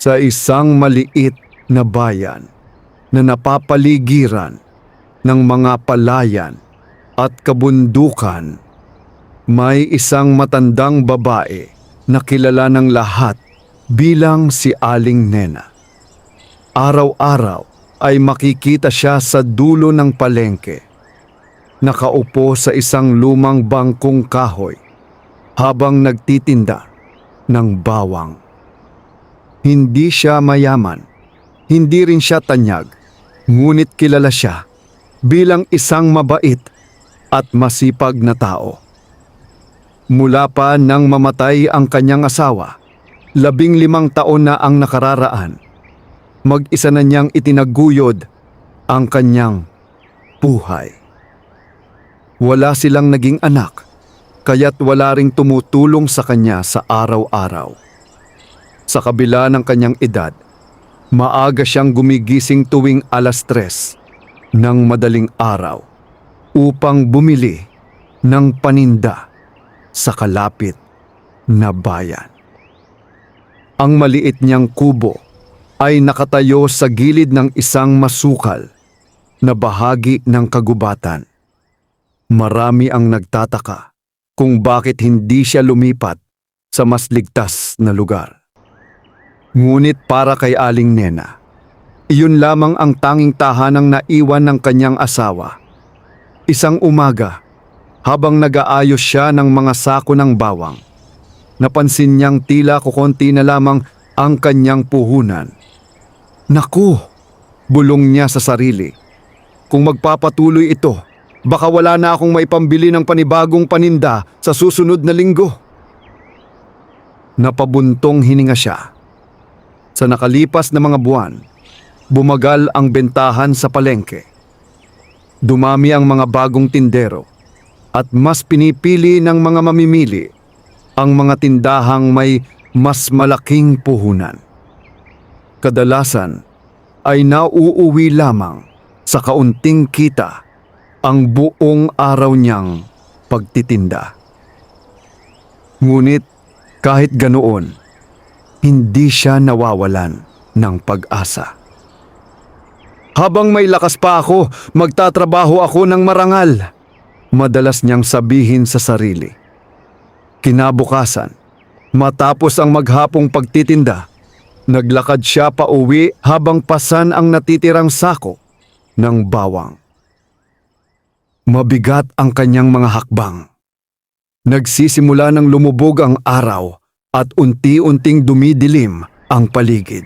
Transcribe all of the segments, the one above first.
Sa isang maliit na bayan na napapaligiran ng mga palayan at kabundukan, may isang matandang babae na kilala ng lahat bilang si Aling Nena. Araw-araw ay makikita siya sa dulo ng palengke, nakaupo sa isang lumang bangkong kahoy habang nagtitinda ng bawang. Hindi siya mayaman, hindi rin siya tanyag, ngunit kilala siya bilang isang mabait at masipag na tao. Mula pa nang mamatay ang kanyang asawa, 15 taon na ang nakararaan, mag-isa na niyang itinaguyod ang kanyang buhay. Wala silang naging anak, kaya't wala ring tumutulong sa kanya sa araw-araw. Sa kabila ng kanyang edad, maaga siyang gumigising tuwing 3:00 ng madaling araw upang bumili ng paninda sa kalapit na bayan. Ang maliit niyang kubo ay nakatayo sa gilid ng isang masukal na bahagi ng kagubatan. Marami ang nagtataka kung bakit hindi siya lumipat sa mas ligtas na lugar. Ngunit para kay Aling Nena, iyon lamang ang tanging tahanang naiwan ng kanyang asawa. Isang umaga, habang nag-aayos siya ng mga sako ng bawang, napansin niyang tila kukonti na lamang ang kanyang puhunan. Naku! Bulong niya sa sarili. Kung magpapatuloy ito, baka wala na akong maipambili ng panibagong paninda sa susunod na linggo. Napabuntong hininga siya. Sa nakalipas na mga buwan, bumagal ang bentahan sa palengke. Dumami ang mga bagong tindero at mas pinipili ng mga mamimili ang mga tindahang may mas malaking puhunan. Kadalasan ay nauuwi lamang sa kaunting kita ang buong araw niyang pagtitinda. Ngunit kahit ganoon, hindi siya nawawalan ng pag-asa. Habang may lakas pa ako, magtatrabaho ako ng marangal, madalas niyang sabihin sa sarili. Kinabukasan, matapos ang maghapong pagtitinda, naglakad siya pa uwi habang pasan ang natitirang sako ng bawang. Mabigat ang kanyang mga hakbang. Nagsisimula ng lumubog ang araw at unti-unting dumidilim ang paligid.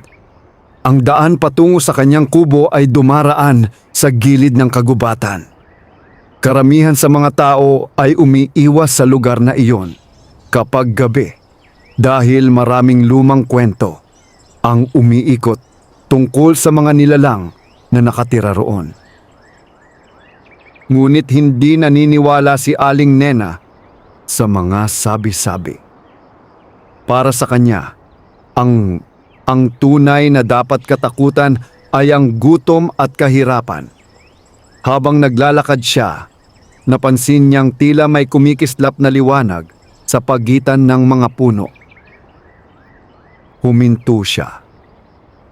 Ang daan patungo sa kanyang kubo ay dumaraan sa gilid ng kagubatan. Karamihan sa mga tao ay umiiwas sa lugar na iyon kapag gabi dahil maraming lumang kwento ang umiikot tungkol sa mga nilalang na nakatira roon. Ngunit hindi naniniwala si Aling Nena sa mga sabi-sabi. Para sa kanya, ang tunay na dapat katakutan ay ang gutom at kahirapan. Habang naglalakad siya, napansin niyang tila may kumikislap na liwanag sa pagitan ng mga puno. Huminto siya.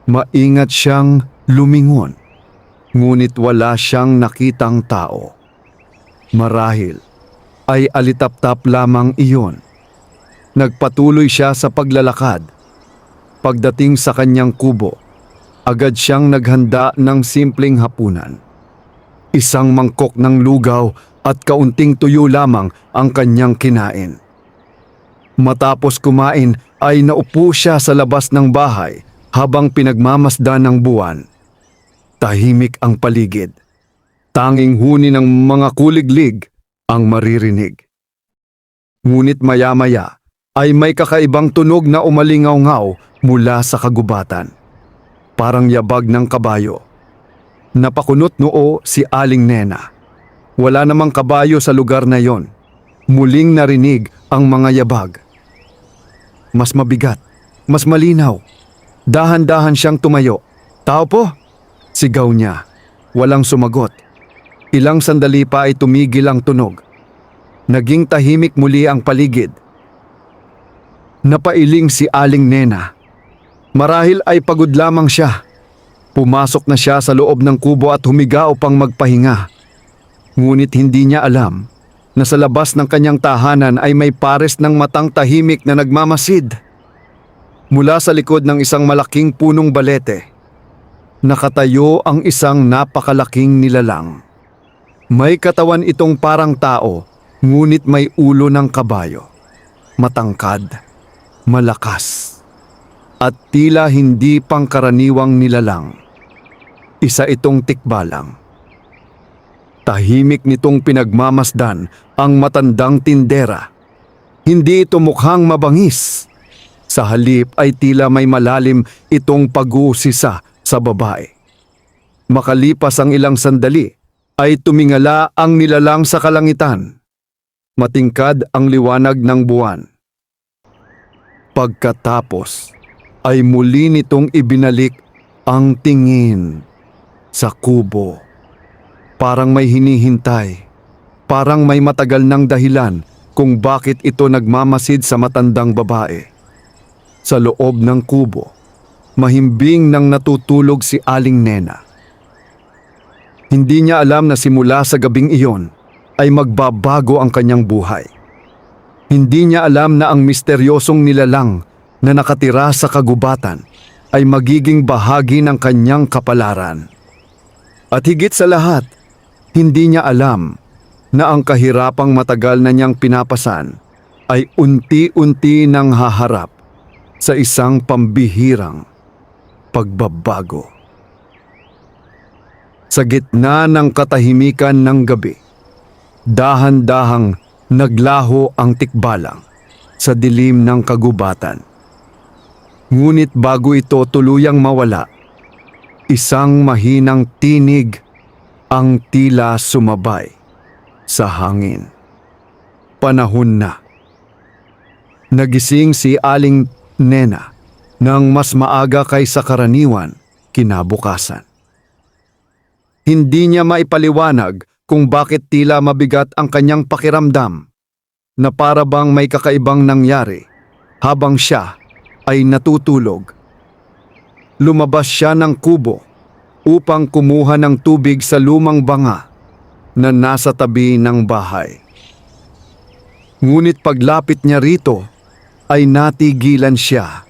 Maingat siyang lumingon, ngunit wala siyang nakitang tao. Marahil ay alitap-tap lamang iyon. Nagpatuloy siya sa paglalakad. Pagdating sa kanyang kubo, agad siyang naghanda ng simpleng hapunan. Isang mangkok ng lugaw at kaunting tuyo lamang ang kanyang kinain. Matapos kumain ay naupo siya sa labas ng bahay habang pinagmamasdan ng buwan. Tahimik ang paligid. Tanging huni ng mga kuliglig ang maririnig. Ngunit maya-maya ay may kakaibang tunog na umalingaw-ngaw mula sa kagubatan. Parang yabag ng kabayo. Napakunot noo si Aling Nena. Wala namang kabayo sa lugar na yon. Muling narinig ang mga yabag. Mas mabigat, mas malinaw. Dahan-dahan siyang tumayo. "Tao po!" sigaw niya. Walang sumagot. Ilang sandali pa ay tumigil ang tunog. Naging tahimik muli ang paligid. Napailing si Aling Nena. Marahil ay pagod lamang siya. Pumasok na siya sa loob ng kubo at humiga upang magpahinga. Ngunit hindi niya alam na sa labas ng kanyang tahanan ay may pares ng matang tahimik na nagmamasid. Mula sa likod ng isang malaking punong balete, nakatayo ang isang napakalaking nilalang. May katawan itong parang tao, ngunit may ulo ng kabayo. Matangkad, malakas, at tila hindi pangkaraniwang nilalang. Isa itong tikbalang. Tahimik nitong pinagmamasdan ang matandang tindera. Hindi ito mukhang mabangis. Sa halip ay tila may malalim itong pag-uusisa sa babae. Makalipas ang ilang sandali, ay tumingala ang nilalang sa kalangitan. Matingkad ang liwanag ng buwan. Pagkatapos, ay muli nitong ibinalik ang tingin sa kubo. Parang may hinihintay, parang may matagal ng dahilan kung bakit ito nagmamasid sa matandang babae. Sa loob ng kubo, mahimbing nang natutulog si Aling Nena. Hindi niya alam na simula sa gabing iyon ay magbabago ang kanyang buhay. Hindi niya alam na ang misteryosong nilalang na nakatira sa kagubatan ay magiging bahagi ng kanyang kapalaran. At higit sa lahat, hindi niya alam na ang kahirapang matagal na niyang pinapasan ay unti-unti nang haharap sa isang pambihirang pagbabago. Sa gitna ng katahimikan ng gabi, dahan-dahang naglaho ang tikbalang sa dilim ng kagubatan. Ngunit bago ito tuluyang mawala, isang mahinang tinig ang tila sumabay sa hangin. Panahon na. Nagising si Aling Nena nang mas maaga kaysa karaniwan kinabukasan. Hindi niya maipaliwanag kung bakit tila mabigat ang kanyang pakiramdam, na para bang may kakaibang nangyari habang siya ay natutulog. Lumabas siya ng kubo upang kumuha ng tubig sa lumang banga na nasa tabi ng bahay. Ngunit paglapit niya rito ay natigilan siya.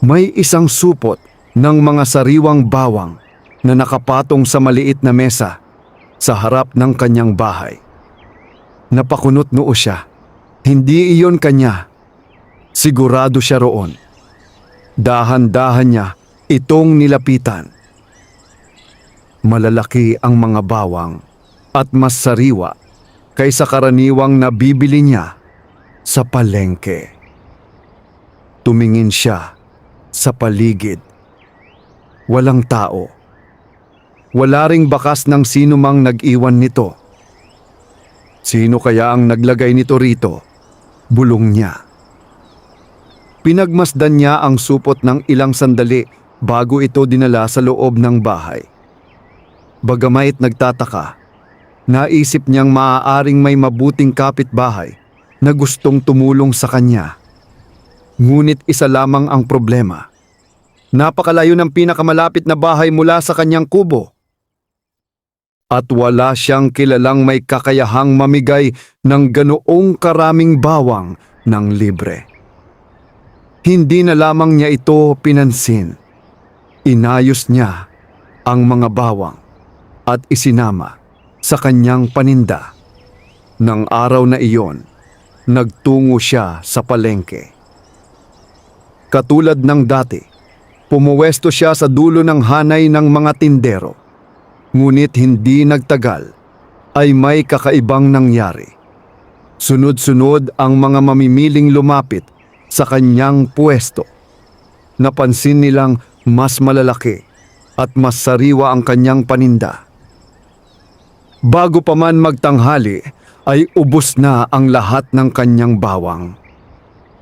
May isang supot ng mga sariwang bawang na nakapatong sa maliit na mesa sa harap ng kanyang bahay. Napakunot noo siya. Hindi iyon kanya. Sigurado siya roon. Dahan-dahan niya itong nilapitan. Malalaki ang mga bawang at mas sariwa kaysa karaniwang nabibili niya sa palengke. Tumingin siya sa paligid. Walang tao. Wala ring bakas ng sino mang nag-iwan nito. Sino kaya ang naglagay nito rito? Bulong niya. Pinagmasdan niya ang supot ng ilang sandali bago ito dinala sa loob ng bahay. Bagamait nagtataka, naisip niyang maaaring may mabuting kapitbahay na gustong tumulong sa kanya. Ngunit isa lamang ang problema. Napakalayo ng pinakamalapit na bahay mula sa kanyang kubo. At wala siyang kilalang may kakayahang mamigay ng ganoong karaming bawang ng libre. Hindi na lamang niya ito pinansin. Inayos niya ang mga bawang at isinama sa kanyang paninda. Nang araw na iyon, nagtungo siya sa palengke. Katulad ng dati, pumuwesto siya sa dulo ng hanay ng mga tindero. Ngunit hindi nagtagal ay may kakaibang nangyari. Sunod-sunod ang mga mamimiling lumapit sa kanyang puwesto. Napansin nilang mas malalaki at mas sariwa ang kanyang paninda. Bago pa man magtanghali ay ubos na ang lahat ng kanyang bawang.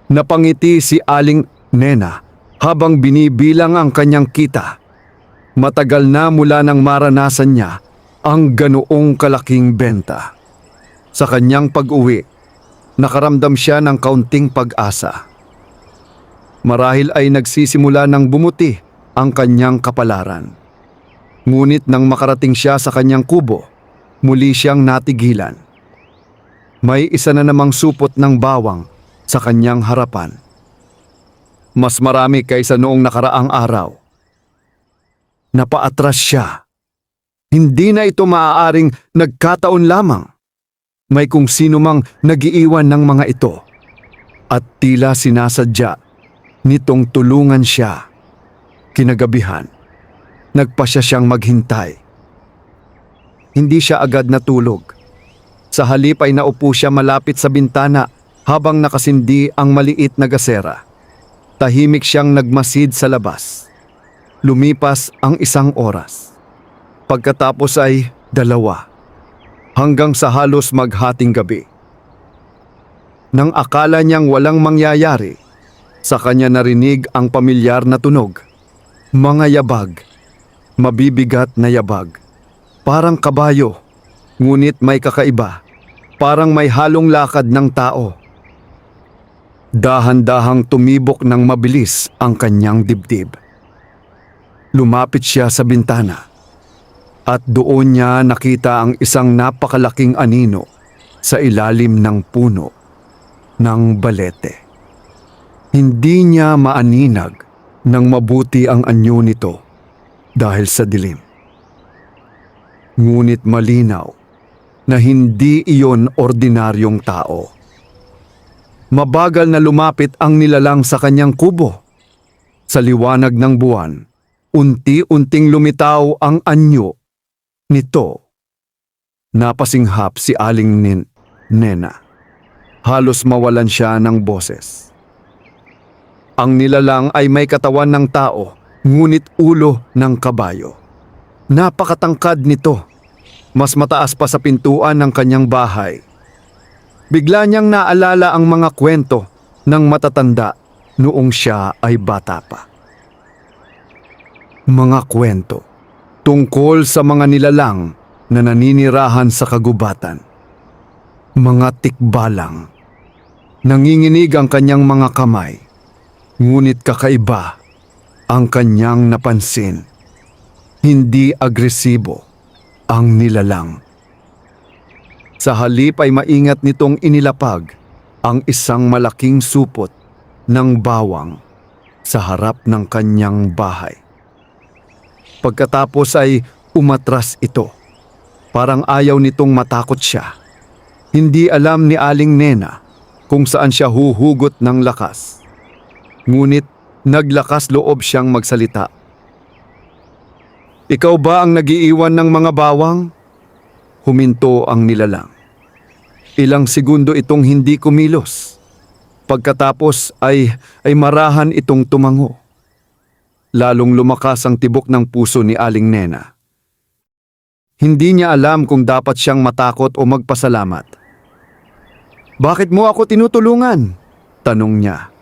Napangiti si Aling Nena habang binibilang ang kanyang kita. Matagal na mula nang maranasan niya ang ganoong kalaking benta. Sa kanyang pag-uwi, nakaramdam siya ng kaunting pag-asa. Marahil ay nagsisimula ng bumuti ang kanyang kapalaran. Ngunit nang makarating siya sa kanyang kubo, muli siyang natigilan. May isa na namang supot ng bawang sa kanyang harapan. Mas marami kaysa noong nakaraang araw. Napaatras siya. Hindi na ito maaaring nagkataon lamang. May kung sino mang nagiiwan ng mga ito. At tila sinasadya nitong tulungan siya. Kinagabihan, nagpasya siyang maghintay. Hindi siya agad natulog. Sa halip ay naupo siya malapit sa bintana habang nakasindi ang maliit na gasera. Tahimik siyang nagmasid sa labas. Lumipas ang 1 oras. Pagkatapos ay 2. Hanggang sa halos maghating gabi. Nang akala niyang walang mangyayari, sa kanya narinig ang pamilyar na tunog. Mga yabag, mabibigat na yabag. Parang kabayo, ngunit may kakaiba. Parang may halong lakad ng tao. Dahan-dahang tumibok ng mabilis ang kanyang dibdib. Lumapit siya sa bintana. At doon niya nakita ang isang napakalaking anino sa ilalim ng puno ng balete. Hindi niya maaninag ng mabuti ang anyo nito dahil sa dilim. Ngunit malinaw na hindi iyon ordinaryong tao. Mabagal na lumapit ang nilalang sa kanyang kubo. Sa liwanag ng buwan, unti-unting lumitaw ang anyo nito. Napasinghap si Aling Nena. Halos mawalan siya ng boses. Ang nilalang ay may katawan ng tao, ngunit ulo ng kabayo. Napakatangkad nito. Mas mataas pa sa pintuan ng kanyang bahay. Bigla niyang naalala ang mga kwento ng matatanda noong siya ay bata pa. Mga kwento tungkol sa mga nilalang na naninirahan sa kagubatan. Mga tikbalang. Nanginginig ang kanyang mga kamay, ngunit kakaiba ang kanyang napansin. Hindi agresibo ang nilalang. Sa halip ay maingat nitong inilapag ang isang malaking supot ng bawang sa harap ng kanyang bahay. Pagkatapos ay umatras ito. Parang ayaw nitong matakot siya. Hindi alam ni Aling Nena kung saan siya huhugot ng lakas. Ngunit naglakas loob siyang magsalita. "Ikaw ba ang nagiiwan ng mga bawang?" Huminto ang nilalang. Ilang segundo itong hindi kumilos. Pagkatapos ay marahan itong tumango. Lalong lumakas ang tibok ng puso ni Aling Nena. Hindi niya alam kung dapat siyang matakot o magpasalamat. "Bakit mo ako tinutulungan?" tanong niya.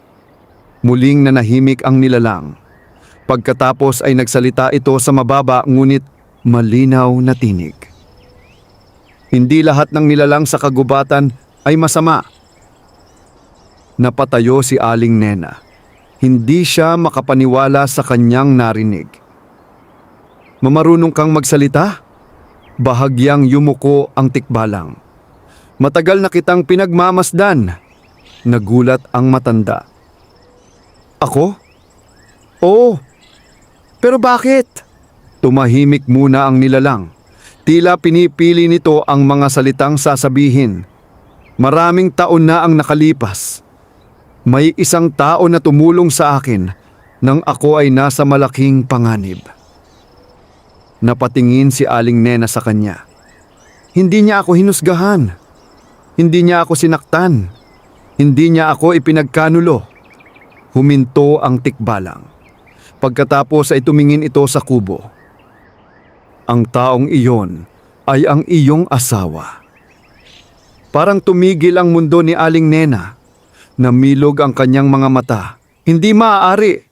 Muling nanahimik ang nilalang. Pagkatapos ay nagsalita ito sa mababa ngunit malinaw na tinig. "Hindi lahat ng nilalang sa kagubatan ay masama." Napatayo si Aling Nena. Hindi siya makapaniwala sa kanyang narinig. "Mamarunong kang magsalita?" Bahagyang yumuko ang tikbalang. "Matagal na kitang pinagmamasdan." Nagulat ang matanda. "Ako? Oo. Pero bakit?" Tumahimik muna ang nilalang. Tila pinipili nito ang mga salitang sasabihin. "Maraming taon na ang nakalipas. May isang tao na tumulong sa akin nang ako ay nasa malaking panganib." Napatingin si Aling Nena sa kanya. Hindi niya ako hinusgahan. Hindi niya ako sinaktan. Hindi niya ako ipinagkanulo. Huminto ang tikbalang. Pagkatapos ay tumingin ito sa kubo. "Ang taong iyon ay ang iyong asawa." Parang tumigil ang mundo ni Aling Nena. Namilog ang kanyang mga mata. Hindi maaari.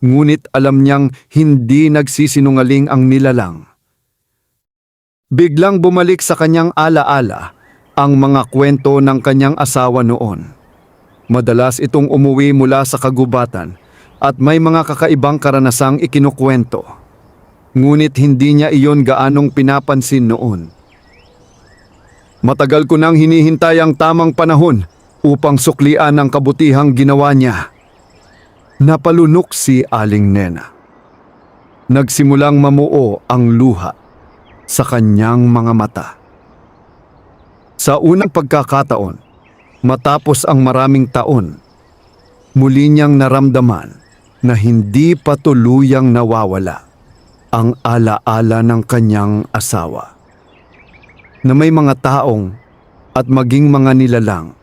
Ngunit alam niyang hindi nagsisinungaling ang nilalang. Biglang bumalik sa kanyang alaala ang mga kwento ng kanyang asawa noon. Madalas itong umuwi mula sa kagubatan at may mga kakaibang karanasang ikinukwento. Ngunit hindi niya iyon gaanong pinapansin noon. Matagal ko nang hinihintay ang tamang panahon upang suklian ang kabutihang ginawa niya. Napalunok si Aling Nena. Nagsimulang mamuo ang luha sa kanyang mga mata. Sa unang pagkakataon, matapos ang maraming taon, muli niyang naramdaman na hindi pa tuluyang nawawala ang alaala ng kanyang asawa. Na may mga taong at maging mga nilalang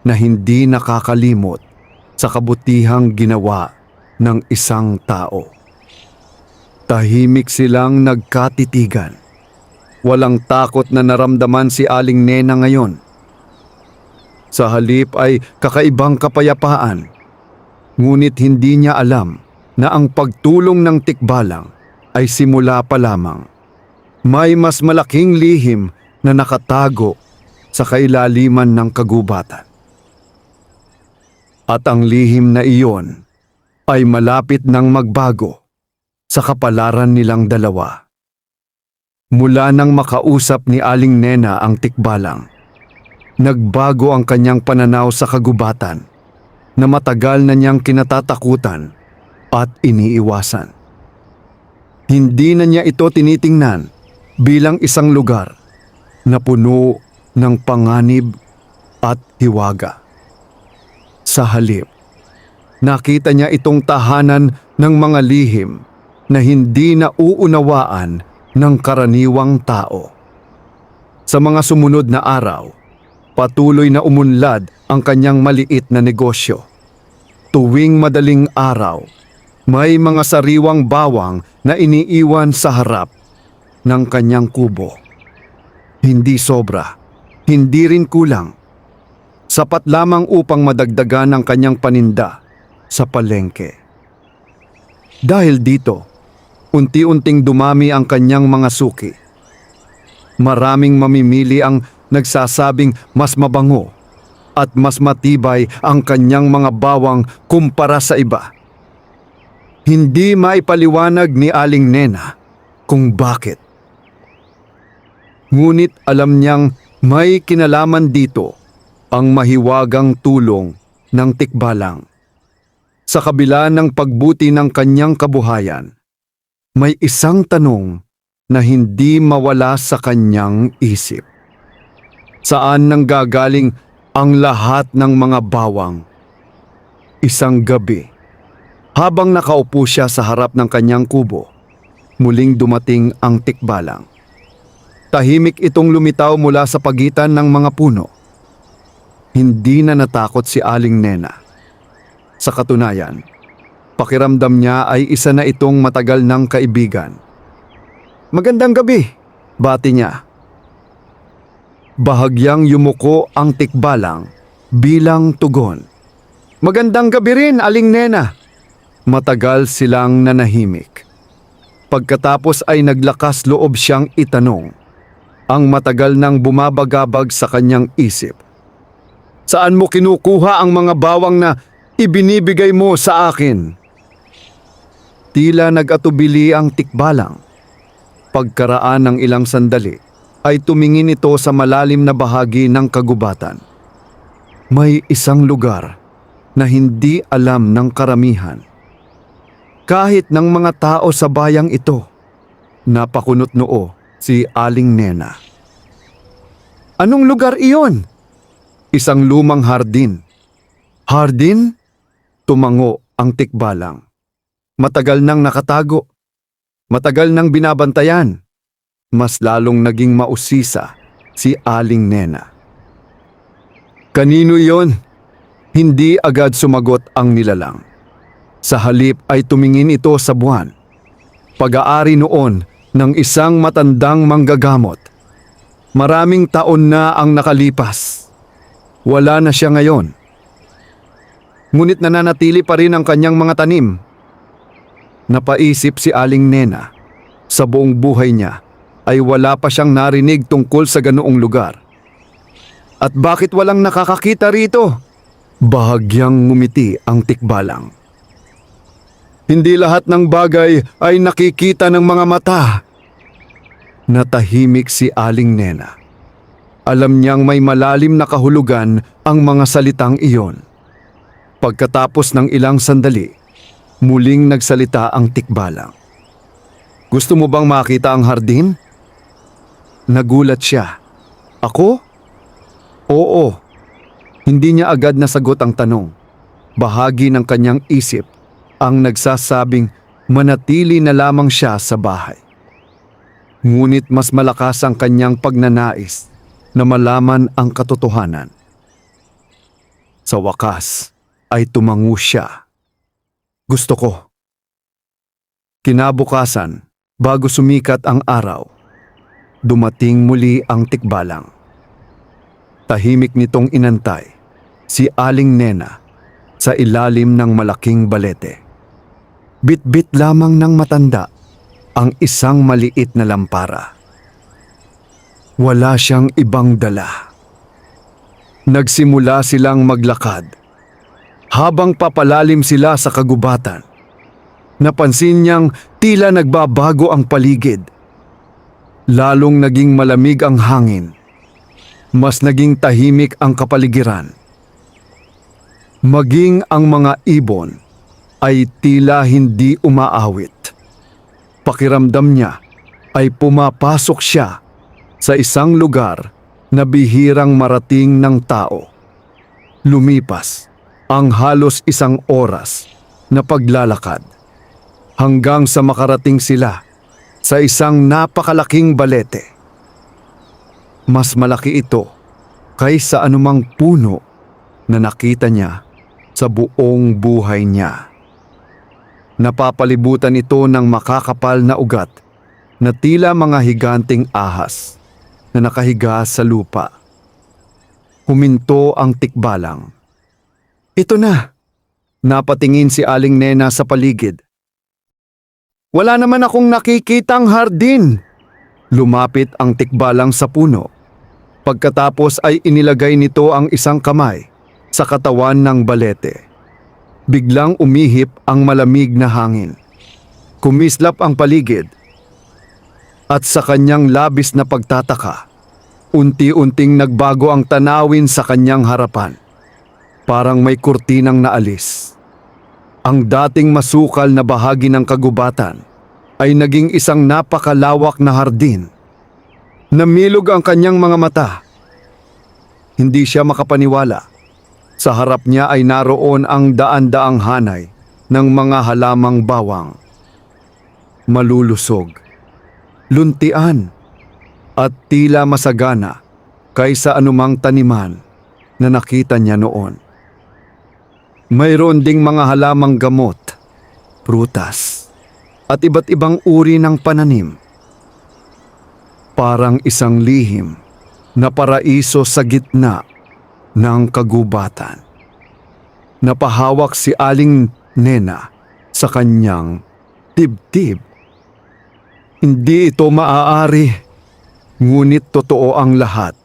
na hindi nakakalimot sa kabutihang ginawa ng isang tao. Tahimik silang nagkatitigan. Walang takot na naramdaman si Aling Nena ngayon. Sa halip ay kakaibang kapayapaan. Ngunit hindi niya alam na ang pagtulong ng tikbalang ay simula pa lamang. May mas malaking lihim na nakatago sa kailaliman ng kagubatan. At ang lihim na iyon ay malapit nang magbago sa kapalaran nilang dalawa. Mula nang makausap ni Aling Nena ang tikbalang, nagbago ang kanyang pananaw sa kagubatan na matagal na niyang kinatatakutan at iniiwasan. Hindi na niya ito tinitingnan bilang isang lugar na puno ng panganib at hiwaga. Sa halip, nakita niya itong tahanan ng mga lihim na hindi nauunawaan ng karaniwang tao. Sa mga sumunod na araw, patuloy na umunlad ang kanyang maliit na negosyo. Tuwing madaling araw, may mga sariwang bawang na iniiwan sa harap ng kanyang kubo. Hindi sobra, hindi rin kulang. Sapat lamang upang madagdagan ang kanyang paninda sa palengke. Dahil dito, unti-unting dumami ang kanyang mga suki. Maraming mamimili ang nagsasabing mas mabango at mas matibay ang kanyang mga bawang kumpara sa iba. Hindi maipaliwanag ni Aling Nena kung bakit. Ngunit alam niyang may kinalaman dito ang mahiwagang tulong ng tikbalang. Sa kabila ng pagbuti ng kanyang kabuhayan, may isang tanong na hindi mawala sa kanyang isip. Saan nanggagaling ang lahat ng mga bawang? Isang gabi, habang nakaupo siya sa harap ng kanyang kubo, muling dumating ang tikbalang. Tahimik itong lumitaw mula sa pagitan ng mga puno. Hindi na natakot si Aling Nena. Sa katunayan, pakiramdam niya ay isa na itong matagal ng kaibigan. "Magandang gabi," bati niya. Bahagyang yumuko ang tikbalang bilang tugon. "Magandang gabi rin, Aling Nena." Matagal silang nanahimik. Pagkatapos ay naglakas loob siyang itanong ang matagal nang bumabagabag sa kanyang isip. "Saan mo kinukuha ang mga bawang na ibinibigay mo sa akin?" Tila nag-atubili ang tikbalang. Pagkaraan ng ilang sandali, ay tumingin ito sa malalim na bahagi ng kagubatan. May isang lugar na hindi alam ng karamihan. Kahit ng mga tao sa bayang ito. Napakunot noo si Aling Nena. "Anong lugar iyon?" "Isang lumang hardin." "Hardin?" Tumango ang tikbalang. "Matagal nang nakatago. Matagal nang binabantayan." Mas lalong naging mausisa si Aling Nena. "Kanino yon?" Hindi agad sumagot ang nilalang. Sa halip ay tumingin ito sa buwan. Pag-aari noon ng isang matandang manggagamot. Maraming taon na ang nakalipas. Wala na siya ngayon. Ngunit nananatili pa rin ang kanyang mga tanim. Napaisip si Aling Nena. Sa buong buhay niya ay wala pa siyang narinig tungkol sa ganoong lugar. At bakit walang nakakakita rito? Bahagyang ngumiti ang tikbalang. Hindi lahat ng bagay ay nakikita ng mga mata. Natahimik si Aling Nena. Alam niyang may malalim na kahulugan ang mga salitang iyon. Pagkatapos ng ilang sandali, muling nagsalita ang tikbalang. Gusto mo bang makita ang hardin? Nagulat siya. Ako? Oo. Hindi niya agad nasagot ang tanong. Bahagi ng kanyang isip ang nagsasabing manatili na lamang siya sa bahay. Ngunit mas malakas ang kanyang pagnanais na malaman ang katotohanan. Sa wakas ay tumango siya. Gusto ko. Kinabukasan, bago sumikat ang araw, dumating muli ang tikbalang. Tahimik nitong inantay si Aling Nena sa ilalim ng malaking balete. Bit-bit lamang ng matanda ang isang maliit na lampara. Wala siyang ibang dala. Nagsimula silang maglakad. Habang papalalim sila sa kagubatan, napansin niyang tila nagbabago ang paligid. Lalong naging malamig ang hangin. Mas naging tahimik ang kapaligiran. Maging ang mga ibon ay tila hindi umaawit. Pakiramdam niya ay pumapasok siya sa isang lugar na bihirang marating ng tao. Lumipas ang halos isang oras na paglalakad hanggang sa makarating sila sa isang napakalaking balete. Mas malaki ito kaysa anumang puno na nakita niya sa buong buhay niya. Napapalibutan ito ng makakapal na ugat na tila mga higanting ahas na nakahiga sa lupa. Huminto ang tikbalang. Ito na! Napatingin si Aling Nena sa paligid. Wala naman akong nakikitang hardin! Lumapit ang tikbalang sa puno. Pagkatapos ay inilagay nito ang isang kamay sa katawan ng balete. Biglang umihip ang malamig na hangin. Kumislap ang paligid. At sa kanyang labis na pagtataka, unti-unting nagbago ang tanawin sa kanyang harapan. Parang may kurtinang naalis. Ang dating masukal na bahagi ng kagubatan ay naging isang napakalawak na hardin. Namilog ang kanyang mga mata. Hindi siya makapaniwala. Sa harap niya ay naroon ang daan-daang hanay ng mga halamang bawang. Malulusog, luntian, at tila masagana kaysa anumang taniman na nakita niya noon. Mayroon ding mga halamang gamot, prutas, at iba't ibang uri ng pananim. Parang isang lihim na paraiso sa gitna ng kagubatan. Napahawak si Aling Nena sa kanyang dibdib. Hindi ito maaari, ngunit totoo ang lahat.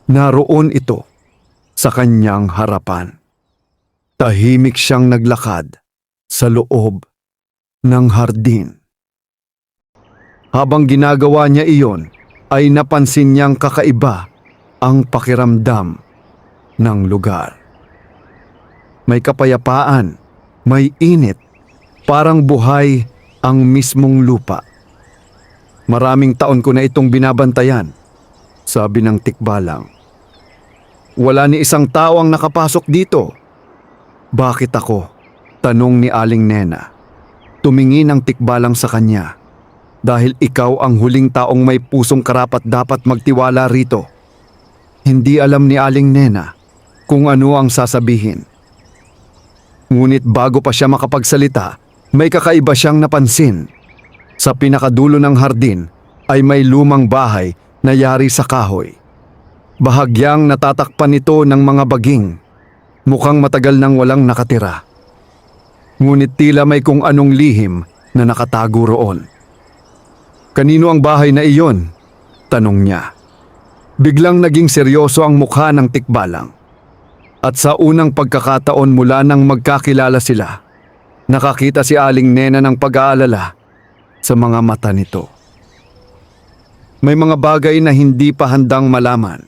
Naroon ito sa kanyang harapan. Tahimik siyang naglakad sa loob ng hardin. Habang ginagawa niya iyon, ay napansin niyang kakaiba ang pakiramdam ng lugar. May kapayapaan, may init, parang buhay ang mismong lupa. Maraming taon ko na itong binabantayan, sabi ng tikbalang. Wala ni isang tao ang nakapasok dito. Bakit ako? Tanong ni Aling Nena. Tumingin ang tikbalang sa kanya. Dahil ikaw ang huling taong may pusong karapat dapat magtiwala rito. Hindi alam ni Aling Nena kung ano ang sasabihin. Ngunit bago pa siya makapagsalita, may kakaiba siyang napansin. Sa pinakadulo ng hardin ay may lumang bahay na yari sa kahoy. Bahagyang natatakpan ito ng mga baging. Mukhang matagal nang walang nakatira. Ngunit tila may kung anong lihim na nakatago roon. Kanino ang bahay na iyon? Tanong niya. Biglang naging seryoso ang mukha ng tikbalang. At sa unang pagkakataon mula nang magkakilala sila, Nakakita si Aling Nena ng pag-aalala sa mga mata nito. May mga bagay na hindi pa handang malaman.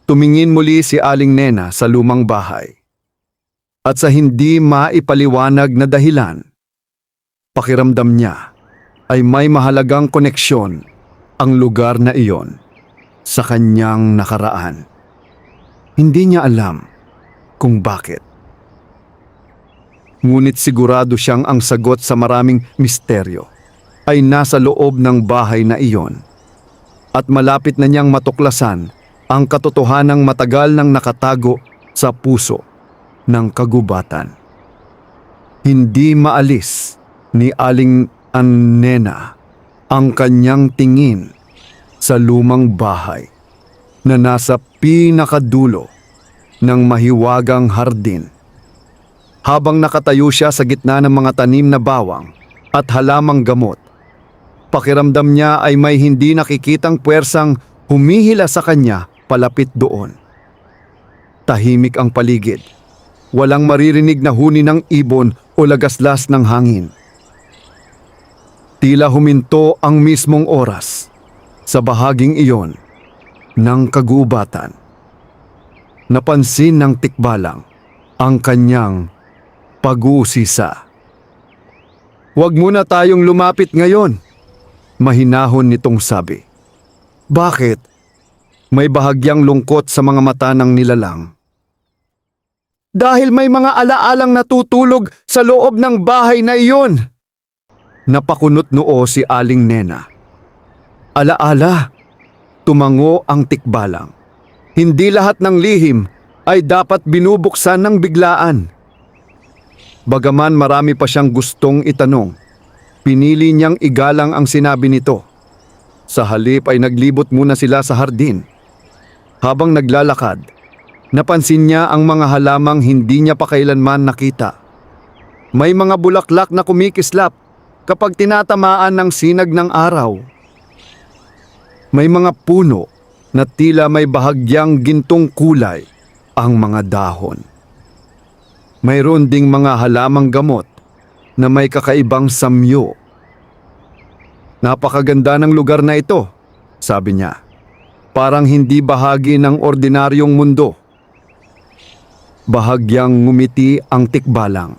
Tumingin muli si Aling Nena sa lumang bahay. At sa hindi maipaliwanag na dahilan, pakiramdam niya ay may mahalagang koneksyon ang lugar na iyon sa kanyang nakaraan. Hindi niya alam kung bakit. Ngunit sigurado siyang ang sagot sa maraming misteryo ay nasa loob ng bahay na iyon at malapit na niyang matuklasan ang katotohanang matagal nang nakatago sa puso ng kagubatan. Hindi maalis ni Aling Nena ang kanyang tingin sa lumang bahay na nasa pinakadulo ng mahiwagang hardin. Habang nakatayo siya sa gitna ng mga tanim na bawang at halamang gamot, pakiramdam niya ay may hindi nakikitang puwersang humihila sa kanya palapit doon. Tahimik ang paligid. Walang maririnig na huni ng ibon o lagaslas ng hangin. Tila huminto ang mismong oras sa bahaging iyon ng kagubatan. Napansin ng tikbalang ang kanyang pag-uusisa. "Huwag muna tayong lumapit ngayon," mahinahon nitong sabi. "Bakit?" May bahagyang lungkot sa mga mata ng nilalang. "Dahil may mga alaalang natutulog sa loob ng bahay na iyon." Napakunot noo si Aling Nena. "Alaala?" Tumango ang tikbalang. "Hindi lahat ng lihim ay dapat binubuksan ng biglaan." Bagaman marami pa siyang gustong itanong, pinili niyang igalang ang sinabi nito. Sa halip ay naglibot muna sila sa hardin. Habang naglalakad, napansin niya ang mga halamang hindi niya pa kailanman nakita. May mga bulaklak na kumikislap kapag tinatamaan ng sinag ng araw. May mga puno na tila may bahagyang gintong kulay ang mga dahon. Mayroon ding mga halamang gamot na may kakaibang samyo. "Napakaganda ng lugar na ito," sabi niya. "Parang hindi bahagi ng ordinaryong mundo." Bahagyang ngumiti ang tikbalang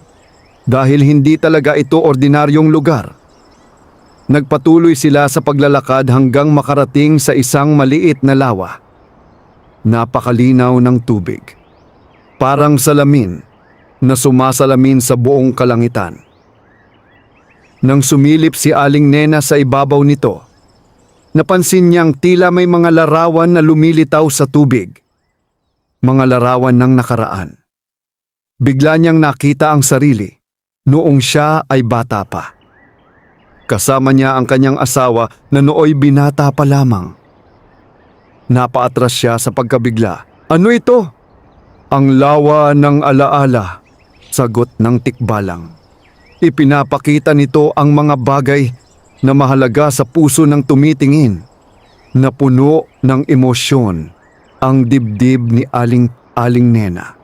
dahil hindi talaga ito ordinaryong lugar. Nagpatuloy sila sa paglalakad hanggang makarating sa isang maliit na lawa. Napakalinaw ng tubig. Parang salamin na sumasalamin sa buong kalangitan. Nang sumilip si Aling Nena sa ibabaw nito, napansin niyang tila may mga larawan na lumilitaw sa tubig. Mga larawan ng nakaraan. Bigla niyang nakita ang sarili noong siya ay bata pa. Kasama niya ang kanyang asawa na nooy binata pa lamang. Napaatras siya sa pagkabigla. "Ano ito?" "Ang lawa ng alaala," sagot ng tikbalang. Ipinapakita nito ang mga bagay na mahalaga sa puso ng tumitingin, na puno ng emosyon ang dibdib ni Aling Nena.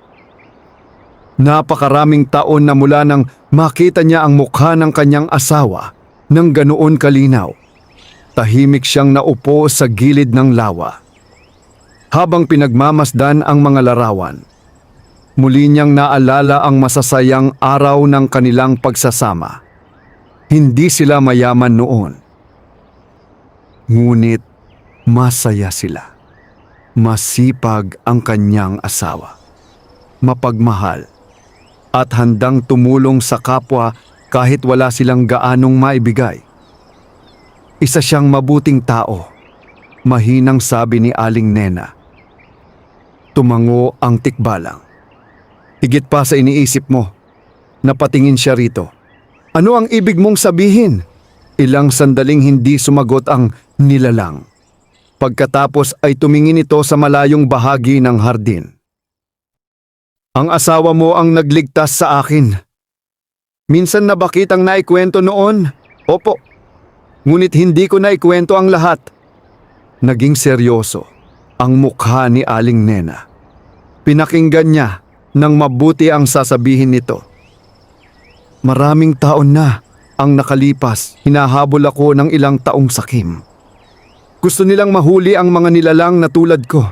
Napakaraming taon na mula nang makita niya ang mukha ng kanyang asawa ng ganoon kalinaw. Tahimik siyang naupo sa gilid ng lawa. Habang pinagmamasdan ang mga larawan, muli niyang naalala ang masasayang araw ng kanilang pagsasama. Hindi sila mayaman noon. Ngunit masaya sila. Masipag ang kanyang asawa. Mapagmahal at handang tumulong sa kapwa kahit wala silang gaanong maibigay. Isa siyang mabuting tao, mahinang sabi ni Aling Nena. Tumango ang tikbalang. "Higit pa sa iniisip mo." Napatingin siya rito. "Ano ang ibig mong sabihin?" Ilang sandaling hindi sumagot ang nilalang. Pagkatapos ay tumingin ito sa malayong bahagi ng hardin. "Ang asawa mo ang nagligtas sa akin. Minsan na ba kitang naikwento noon?" "Opo. Ngunit hindi ko naikwento ang lahat." Naging seryoso ang mukha ni Aling Nena. Pinakinggan niya nang mabuti ang sasabihin nito. Maraming taon na ang nakalipas, hinahabol ako ng ilang taong sakim. Gusto nilang mahuli ang mga nilalang na tulad ko.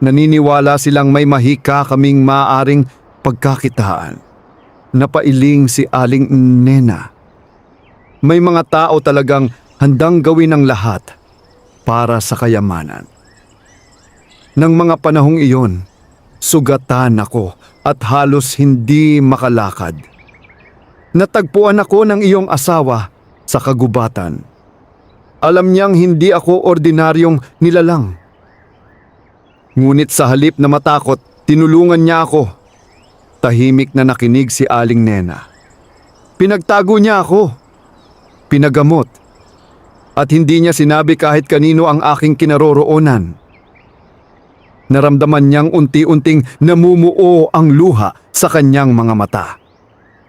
Naniniwala silang may mahika kaming maaaring pagkakitaan. Napailing si Aling Nena. May mga tao talagang handang gawin ang lahat para sa kayamanan. Nang mga panahong iyon, sugatan ako at halos hindi makalakad. Natagpuan ako ng iyong asawa sa kagubatan. Alam niyang hindi ako ordinaryong nilalang. Ngunit sa halip na matakot, tinulungan niya ako. Tahimik na nakinig si Aling Nena. Pinagtago niya ako. Pinagamot. At hindi niya sinabi kahit kanino ang aking kinaroroonan. Naramdaman niyang unti-unting namumuo ang luha sa kanyang mga mata.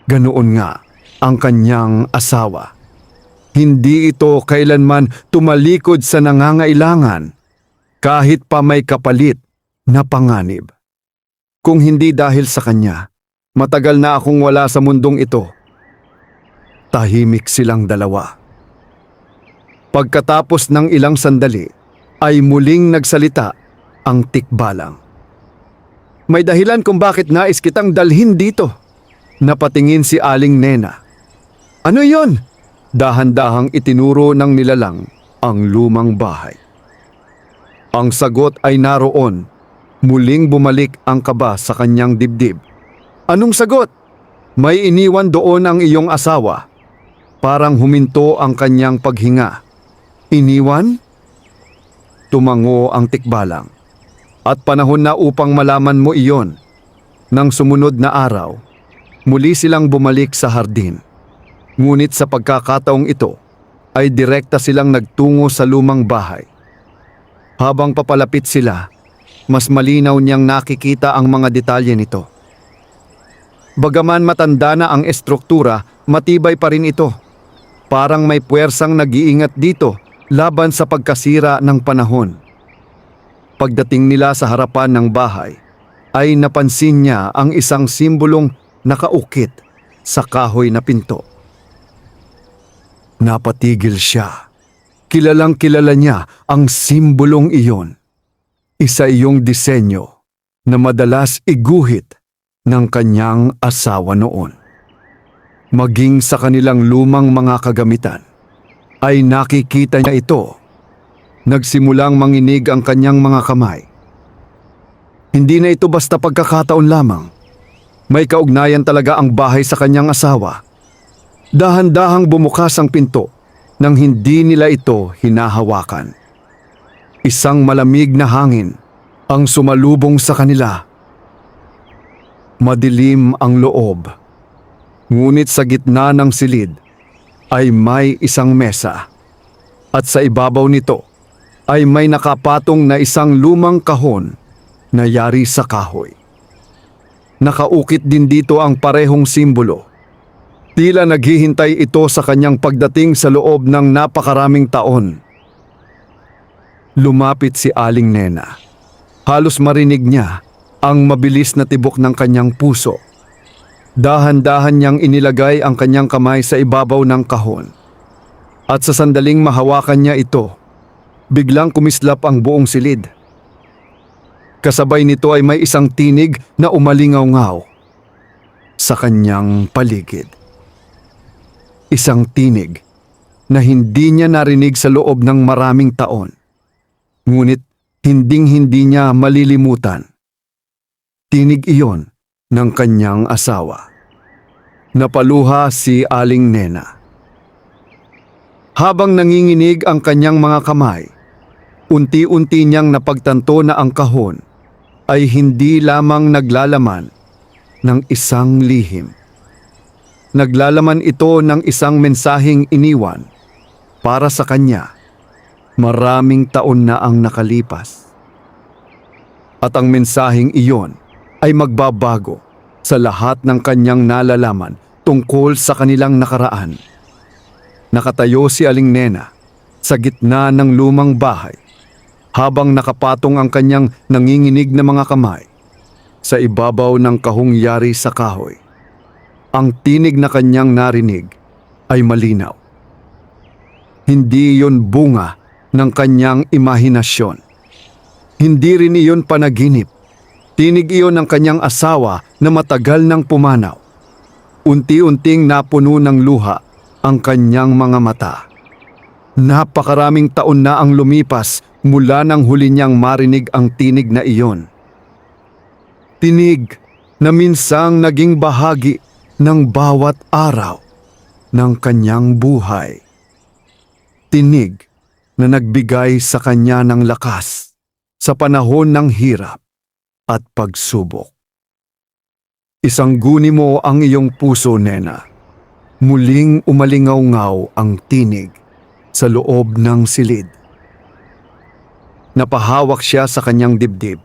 Ganoon nga ang kanyang asawa. Hindi ito kailanman tumalikod sa nangangailangan kahit pa may kapalit na panganib. Kung hindi dahil sa kanya, matagal na akong wala sa mundong ito. Tahimik silang dalawa. Pagkatapos ng ilang sandali, ay muling nagsalita ang tikbalang. May dahilan kung bakit nais kitang dalhin dito. Napatingin si Aling Nena. Ano yon? Dahan-dahang itinuro ng nilalang ang lumang bahay. Ang sagot ay naroon. Muling bumalik ang kaba sa kanyang dibdib. Anong sagot? May iniwan doon ang iyong asawa. Parang huminto ang kanyang paghinga. Iniwan? Tumango ang tikbalang. At panahon na upang malaman mo iyon. Nang sumunod na araw, muli silang bumalik sa hardin. Ngunit sa pagkakataong ito, ay direkta silang nagtungo sa lumang bahay. Habang papalapit sila, mas malinaw niyang nakikita ang mga detalye nito. Bagaman matanda na ang estruktura, matibay pa rin ito. Parang may puwersang nag-iingat dito laban sa pagkasira ng panahon. Pagdating nila sa harapan ng bahay, ay napansin niya ang isang simbolong nakaukit sa kahoy na pinto. Napatigil siya. Kilalang kilala niya ang simbolong iyon. Isa iyong disenyo na madalas iguhit ng kanyang asawa noon. Maging sa kanilang lumang mga kagamitan, ay nakikita niya ito. Nagsimulang manginig ang kanyang mga kamay. Hindi na ito basta pagkakataon lamang. May kaugnayan talaga ang bahay sa kanyang asawa. Dahan-dahang bumukas ang pinto nang hindi nila ito hinahawakan. Isang malamig na hangin ang sumalubong sa kanila. Madilim ang loob. Ngunit sa gitna ng silid ay may isang mesa. At sa ibabaw nito ay may nakapatong na isang lumang kahon na yari sa kahoy. Nakaukit din dito ang parehong simbolo. Tila naghihintay ito sa kanyang pagdating sa loob ng napakaraming taon. Lumapit si Aling Nena. Halos marinig niya ang mabilis na tibok ng kanyang puso. Dahan-dahan niyang inilagay ang kanyang kamay sa ibabaw ng kahon. At sa sandaling mahawakan niya ito, biglang kumislap ang buong silid. Kasabay nito ay may isang tinig na umalingaw-ngaw sa kanyang paligid. Isang tinig na hindi niya narinig sa loob ng maraming taon. Ngunit hinding-hindi niya malilimutan. Tinig iyon ng kanyang asawa. Napaluha si Aling Nena. Habang nanginginig ang kanyang mga kamay, unti-unti niyang napagtanto na ang kahon ay hindi lamang naglalaman ng isang lihim. Naglalaman ito ng isang mensaheng iniwan para sa kanya. Maraming taon na ang nakalipas. At ang mensaheng iyon ay magbabago sa lahat ng kanyang nalalaman tungkol sa kanilang nakaraan. Nakatayo si Aling Nena sa gitna ng lumang bahay habang nakapatong ang kanyang nanginginig na mga kamay sa ibabaw ng kahong yari sa kahoy. ang tinig na kanyang narinig ay malinaw. Hindi iyon bunga ng kanyang imahinasyon. Hindi rin iyon panaginip. Tinig iyon ng kanyang asawa na matagal nang pumanaw. Unti-unting napuno ng luha ang kanyang mga mata. Napakaraming taon na ang lumipas mula nang huli niyang marinig ang tinig na iyon. Tinig na minsang naging bahagi ng bawat araw ng kanyang buhay. Tinig na nagbigay sa kanya ng lakas sa panahon ng hirap at pagsubok. Isangguni mo ang iyong puso, Nena. Muling umalingaw-ngaw ang tinig sa loob ng silid. Napahawak siya sa kanyang dibdib.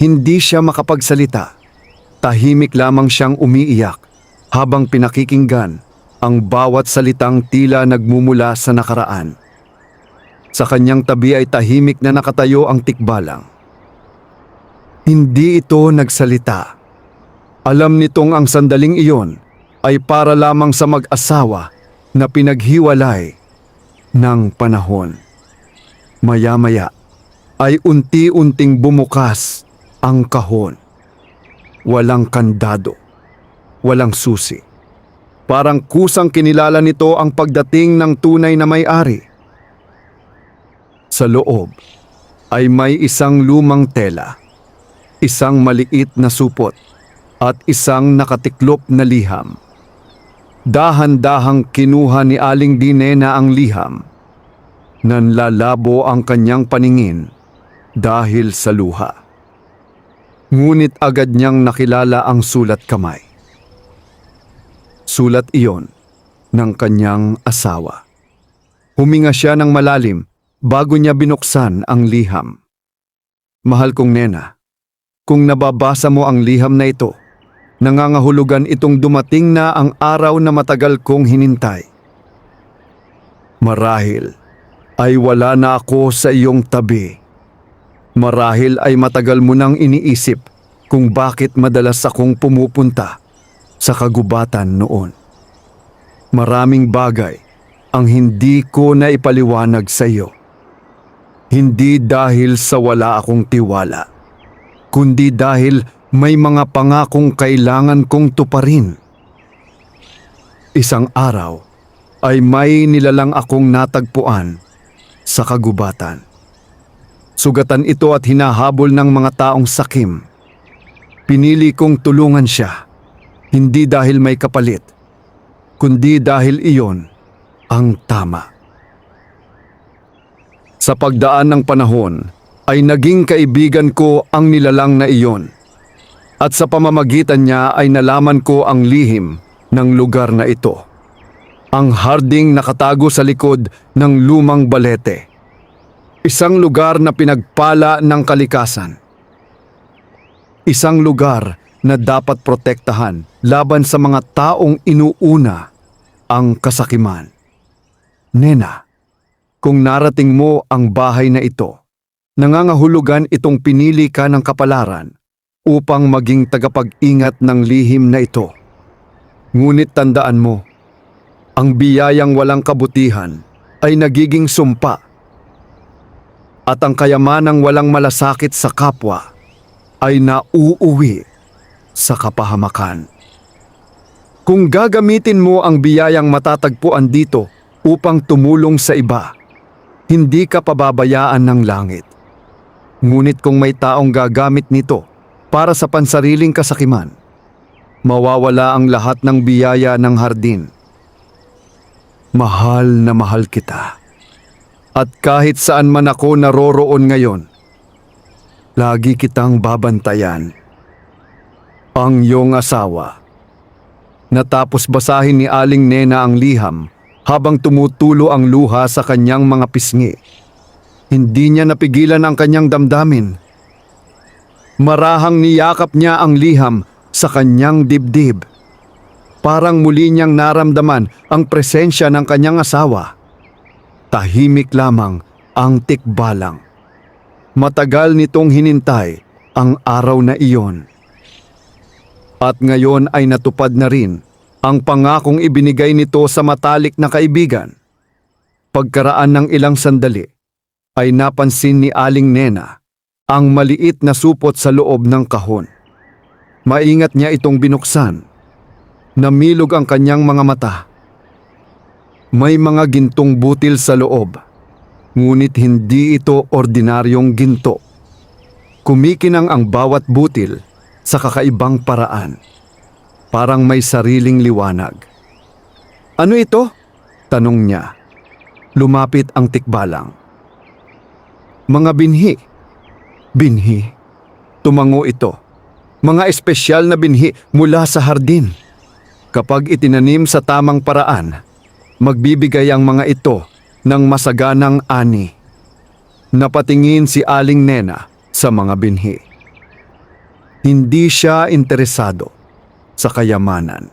Hindi siya makapagsalita. Tahimik lamang siyang umiiyak habang pinakikinggan ang bawat salitang tila nagmumula sa nakaraan. Sa kanyang tabi ay tahimik na nakatayo ang tikbalang. Hindi ito nagsalita. Alam nitong ang sandaling iyon ay para lamang sa mag-asawa na pinaghiwalay ng panahon. Maya-maya ay unti-unting bumukas ang kahon. Walang kandado, walang susi. Parang kusang kinilala nito ang pagdating ng tunay na may-ari. Sa loob ay may isang lumang tela, isang maliit na supot at isang nakatiklop na liham. Dahan-dahang kinuha ni Aling Dinena ang liham. Nanlalabo ang kanyang paningin dahil sa luha. Ngunit agad niyang nakilala ang sulat kamay. Sulat iyon ng kanyang asawa. Huminga siya ng malalim bago niya binuksan ang liham. Mahal kong Nena, kung nababasa mo ang liham na ito, nangangahulugan itong dumating na ang araw na matagal kong hinintay. Marahil ay wala na ako sa iyong tabi. Marahil ay matagal mo nang iniisip kung bakit madalas akong pumupunta sa kagubatan noon. Maraming bagay ang hindi ko na ipaliwanag sa iyo. Hindi dahil sa wala akong tiwala, kundi dahil may mga pangakong kailangan kong tuparin. Isang araw ay may nilalang akong natagpuan sa kagubatan. Sugatan ito at hinahabol ng mga taong sakim. Pinili kong tulungan siya, hindi dahil may kapalit, kundi dahil iyon ang tama. Sa pagdaan ng panahon ay naging kaibigan ko ang nilalang na iyon. At sa pamamagitan niya ay nalaman ko ang lihim ng lugar na ito. Ang harding nakatago sa likod ng lumang balete. Isang lugar na pinagpala ng kalikasan. Isang lugar na dapat protektahan laban sa mga taong inuuna ang kasakiman. Nena, kung narating mo ang bahay na ito, nangangahulugan itong pinili ka ng kapalaran upang maging tagapag-ingat ng lihim na ito. Ngunit tandaan mo, ang biyayang walang kabutihan ay nagiging sumpa at ang kayamanang walang malasakit sa kapwa ay nauuwi sa kapahamakan. Kung gagamitin mo ang biyayang matatagpuan dito upang tumulong sa iba, hindi ka pababayaan ng langit. Ngunit kung may taong gagamit nito para sa pansariling kasakiman, mawawala ang lahat ng biyaya ng hardin. Mahal na mahal kita. At kahit saan man ako naroroon ngayon, lagi kitang babantayan. Ang iyong asawa. Natapos basahin ni Aling Nena ang liham habang tumutulo ang luha sa kanyang mga pisngi. Hindi niya napigilan ang kanyang damdamin. Marahang niyakap niya ang liham sa kanyang dibdib. Parang muli niyang naramdaman ang presensya ng kanyang asawa. Tahimik lamang ang tikbalang. Matagal nitong hinintay ang araw na iyon. At ngayon ay natupad na rin ang pangakong ibinigay nito sa matalik na kaibigan. Pagkaraan ng ilang sandali, ay napansin ni Aling Nena ang maliit na supot sa loob ng kahon. Maingat niya itong binuksan. Namilog ang kanyang mga mata. May mga gintong butil sa loob, ngunit hindi ito ordinaryong ginto. Kumikinang ang bawat butil sa kakaibang paraan. Parang may sariling liwanag. "Ano ito?" tanong niya. Lumapit ang tikbalang. "Mga binhi." "Binhi?" Tumango ito. "Mga espesyal na binhi mula sa hardin. Kapag itinanim sa tamang paraan, magbibigay ang mga ito ng masaganang ani." Napatingin si Aling Nena sa mga binhi. Hindi siya interesado sa kayamanan.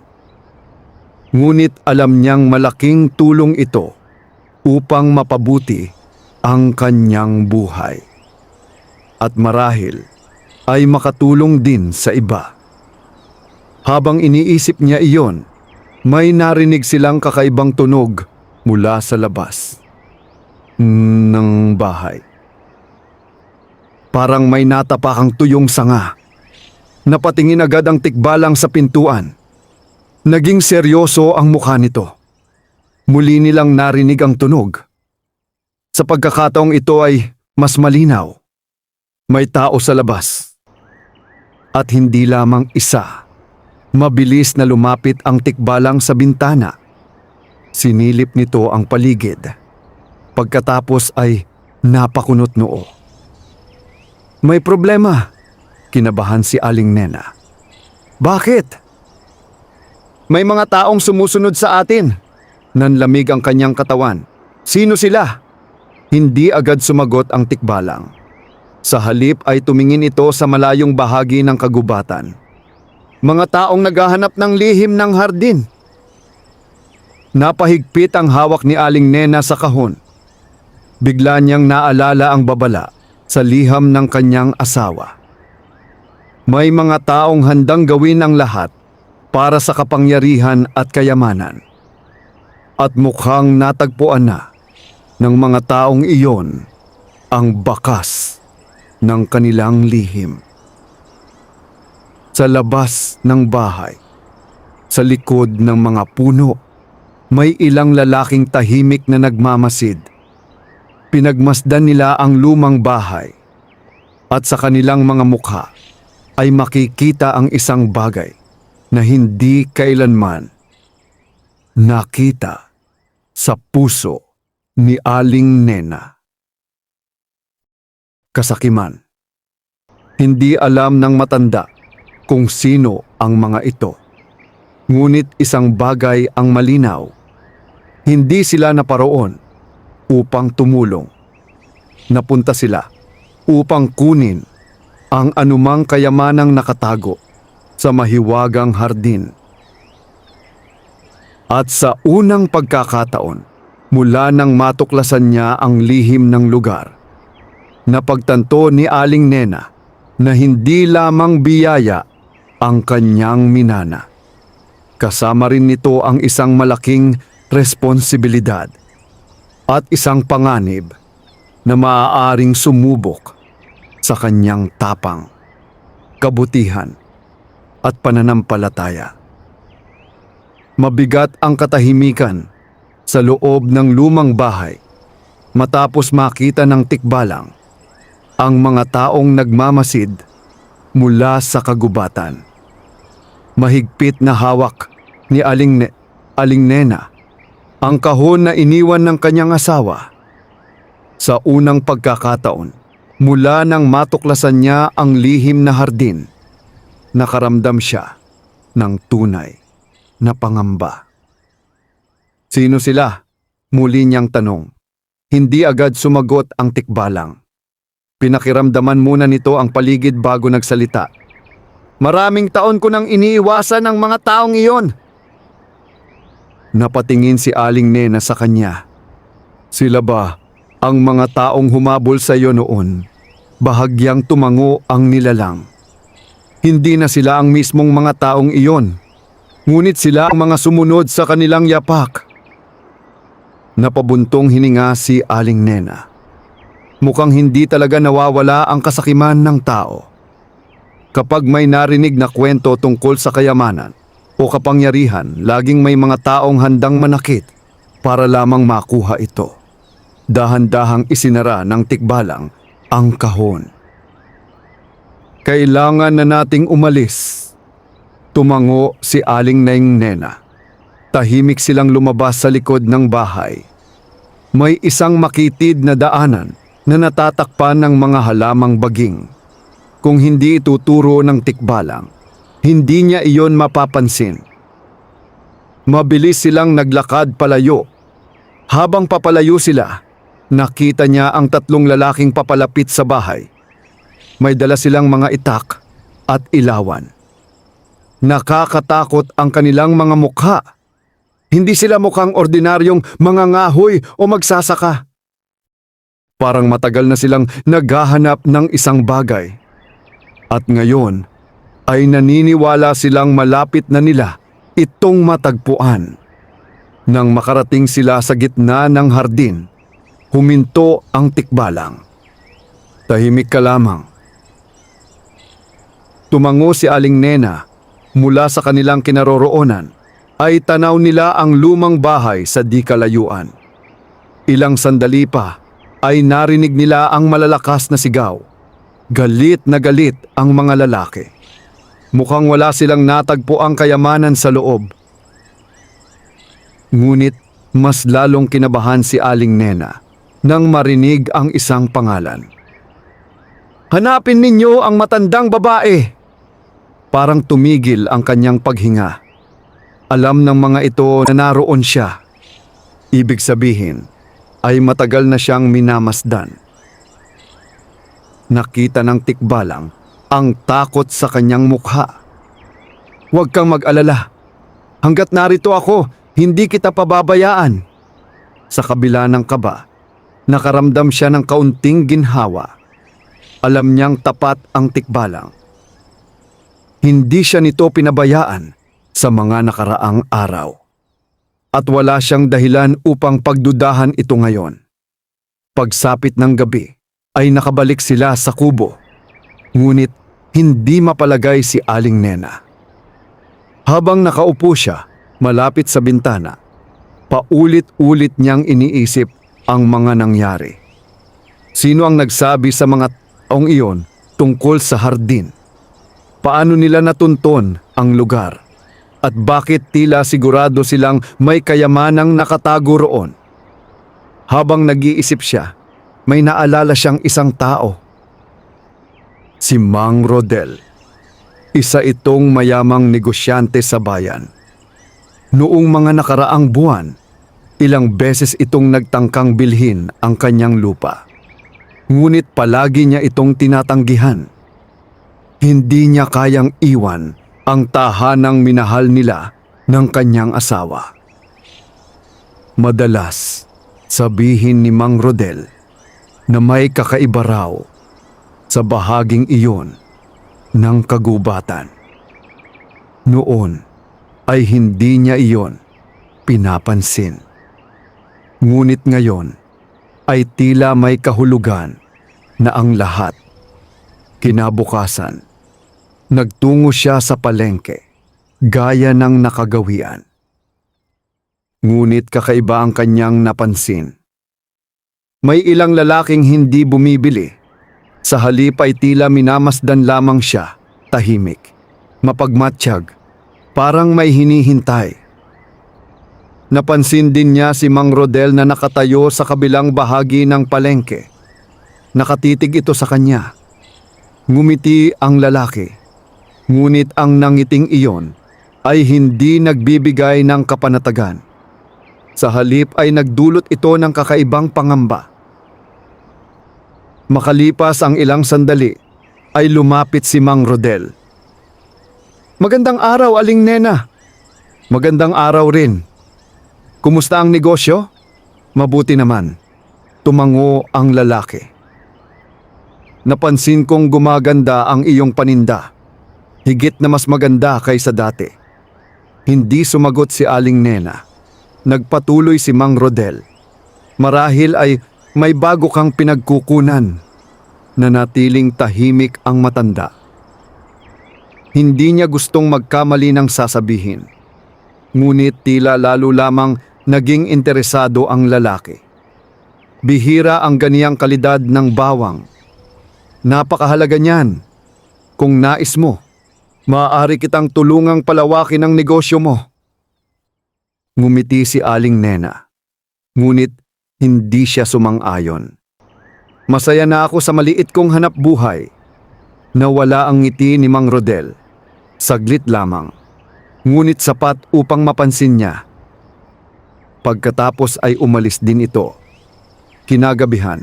Ngunit alam niyang malaking tulong ito upang mapabuti ang kanyang buhay. At marahil ay makatulong din sa iba. Habang iniisip niya iyon, may narinig silang kakaibang tunog mula sa labas ng bahay. Parang may natapakang tuyong sanga. Napatingin agad ang tikbalang sa pintuan. Naging seryoso ang mukha nito. Muli nilang narinig ang tunog. Sa pagkakataong ito ay mas malinaw. May tao sa labas. At hindi lamang isa. Mabilis na lumapit ang tikbalang sa bintana. Sinilip nito ang paligid. Pagkatapos ay napakunot noo. "May problema," kinabahan si Aling Nena. "Bakit?" "May mga taong sumusunod sa atin." Nanlamig ang kanyang katawan. "Sino sila?" Hindi agad sumagot ang tikbalang. Sa halip ay tumingin ito sa malayong bahagi ng kagubatan. "Mga taong naghahanap ng lihim ng hardin." Napahigpit ang hawak ni Aling Nena sa kahon. Bigla niyang naalala ang babala sa liham ng kanyang asawa. May mga taong handang gawin ang lahat para sa kapangyarihan at kayamanan. At mukhang natagpuan na ng mga taong iyon ang bakas ng kanilang lihim. Sa labas ng bahay, sa likod ng mga puno, may ilang lalaking tahimik na nagmamasid. Pinagmasdan nila ang lumang bahay at sa kanilang mga mukha ay makikita ang isang bagay na hindi kailanman nakita sa puso ni Aling Nena. Kasakiman. Hindi alam ng matanda kung sino ang mga ito. Ngunit isang bagay ang malinaw. Hindi sila naparoon upang tumulong. Napunta sila upang kunin ang anumang kayamanang nakatago sa mahiwagang hardin. At sa unang pagkakataon, mula nang matuklasan niya ang lihim ng lugar, napagtanto ni Aling Nena na hindi lamang biyaya ang kanyang minana. Kasama rin nito ang isang malaking responsibilidad at isang panganib na maaaring sumubok sa kanyang tapang, kabutihan at pananampalataya. Mabigat ang katahimikan sa loob ng lumang bahay matapos makita ng tikbalang ang mga taong nagmamasid mula sa kagubatan. Mahigpit na hawak ni Aling Nena ang kahon na iniwan ng kanyang asawa. Sa unang pagkakataon, mula nang matuklasan niya ang lihim na hardin, nakaramdam siya ng tunay na pangamba. "Sino sila?" muli niyang tanong. Hindi agad sumagot ang tikbalang. Pinakiramdaman muna nito ang paligid bago nagsalita. "Maraming taon ko nang iniiwasan ang mga taong iyon." Napatingin si Aling Nena sa kanya. "Sila ba ang mga taong humabol sa iyo noon?" Bahagyang tumango ang nilalang. "Hindi na sila ang mismong mga taong iyon. Ngunit sila ang mga sumunod sa kanilang yapak. Napabuntong hininga si Aling Nena. Mukhang hindi talaga nawawala ang kasakiman ng tao. Kapag may narinig na kwento tungkol sa kayamanan o kapangyarihan, laging may mga taong handang manakit para lamang makuha ito. Dahan-dahang isinara ng tikbalang ang kahon. Kailangan na nating umalis. Tumango si Aling Nena. Tahimik silang lumabas sa likod ng bahay. May isang makitid na daanan na natatakpan ng mga halamang baging. Kung hindi ituturo ng tikbalang, hindi niya iyon mapapansin. Mabilis silang naglakad palayo. Habang papalayo sila, nakita niya ang 3 lalaking papalapit sa bahay. May dala silang mga itak at ilawan. Nakakatakot ang kanilang mga mukha. Hindi sila mukhang ordinaryong mga ngahoy o magsasaka. Parang matagal na silang naghahanap ng isang bagay. At ngayon ay naniniwala silang malapit na nila itong matagpuan. Nang makarating sila sa gitna ng hardin, huminto ang tikbalang. Tahimik ka lamang. Tumango si Aling Nena. Mula sa kanilang kinaroroonan ay tanaw nila ang lumang bahay sa di kalayuan. Ilang sandali pa ay narinig nila ang malalakas na sigaw. Galit na galit ang mga lalaki. Mukhang wala silang natagpo ang kayamanan sa loob. Ngunit mas lalong kinabahan si Aling Nena nang marinig ang isang pangalan. Hanapin ninyo ang matandang babae! Parang tumigil ang kanyang paghinga. Alam ng mga ito na naroon siya. Ibig sabihin ay matagal na siyang minamasdan. Nakita ng tikbalang ang takot sa kanyang mukha. Huwag kang mag-alala. Hanggat narito ako, hindi kita pababayaan. Sa kabila ng kaba, nakaramdam siya ng kaunting ginhawa. Alam niyang tapat ang tikbalang. Hindi siya nito pinabayaan sa mga nakaraang araw. At wala siyang dahilan upang pagdudahan ito ngayon. Pagsapit ng gabi ay nakabalik sila sa kubo. Ngunit hindi mapalagay si Aling Nena. Habang nakaupo siya malapit sa bintana, paulit-ulit niyang iniisip ang mga nangyari. Sino ang nagsabi sa mga taong iyon tungkol sa hardin? Paano nila natunton ang lugar? At bakit tila sigurado silang may kayamanang nakatago roon? Habang nag-iisip siya, may naalala siyang isang tao. Si Mang Rodel. Isa itong mayamang negosyante sa bayan. Noong mga nakaraang buwan, ilang beses itong nagtangkang bilhin ang kanyang lupa. Ngunit palagi niya itong tinatanggihan. Hindi niya kayang iwan ang tahanang minahal nila ng kanyang asawa. Madalas, sabihin ni Mang Rodel na may kakaiba raw sa bahaging iyon ng kagubatan. Noon ay hindi niya iyon pinapansin. Ngunit ngayon ay tila may kahulugan na ang lahat. Kinabukasan, nagtungo siya sa palengke, gaya ng nakagawian. Ngunit kakaiba ang kanyang napansin. May ilang lalaking hindi bumibili. Sa halip ay tila minamasdan lamang siya, tahimik, mapagmatsyag, parang may hinihintay. Napansin din niya si Mang Rodel na nakatayo sa kabilang bahagi ng palengke. Nakatitig ito sa kanya. Ngumiti ang lalaki. Ngunit ang nangiting iyon ay hindi nagbibigay ng kapanatagan. Sa halip ay nagdulot ito ng kakaibang pangamba. Makalipas ang ilang sandali, ay lumapit si Mang Rodel. Magandang araw, Aling Nena. Magandang araw rin. Kumusta ang negosyo? Mabuti naman. Tumango ang lalaki. Napansin kong gumaganda ang iyong paninda. Higit na mas maganda kaysa dati. Hindi sumagot si Aling Nena. Nagpatuloy si Mang Rodel. Marahil ay may bago kang pinagkukunan. Nanatiling tahimik ang matanda. Hindi niya gustong magkamali ng sasabihin. Ngunit tila lalo lamang naging interesado ang lalaki. Bihira ang ganiyang kalidad ng bawang. Napakahalaga niyan. Kung nais mo, maaari kitang tulungang palawakin ang negosyo mo. Ngumiti si Aling Nena. Ngunit hindi siya sumang-ayon. Masaya na ako sa maliit kong hanap buhay. Nawala ang ngiti ni Mang Rodel. Saglit lamang. Ngunit sapat upang mapansin niya. Pagkatapos ay umalis din ito. Kinagabihan.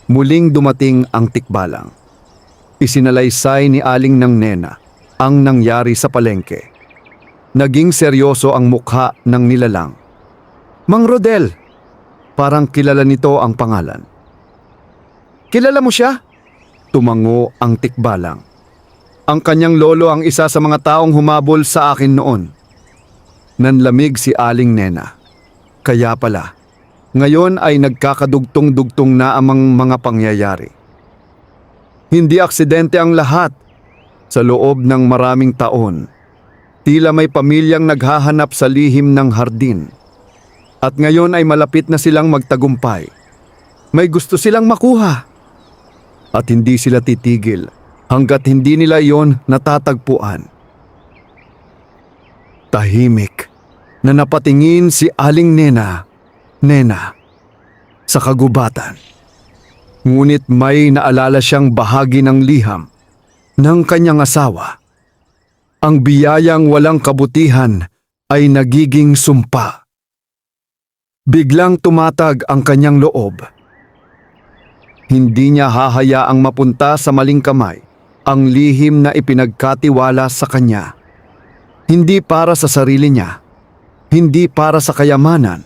Muling dumating ang tikbalang. Isinalaysay ni Aling ng Nena ang nangyari sa palengke. Naging seryoso ang mukha ng nilalang. Mang Rodel, parang kilala nito ang pangalan. Kilala mo siya? Tumango ang tikbalang. Ang kanyang lolo ang isa sa mga taong humabol sa akin noon. Nanlamig si Aling Nena. Kaya pala, ngayon ay nagkakadugtong-dugtong na ang mga pangyayari. Hindi aksidente ang lahat. Sa loob ng maraming taon, tila may pamilyang naghahanap sa lihim ng hardin. At ngayon ay malapit na silang magtagumpay. May gusto silang makuha. At hindi sila titigil hanggat hindi nila iyon natatagpuan. Tahimik na napatingin si Aling Nena sa kagubatan. Ngunit may naalala siyang bahagi ng liham ng kanyang asawa. Ang biyayang walang kabutihan ay nagiging sumpa. Biglang tumatag ang kanyang loob. Hindi niya hahayaang mapunta sa maling kamay ang lihim na ipinagkatiwala sa kanya. Hindi para sa sarili niya, hindi para sa kayamanan,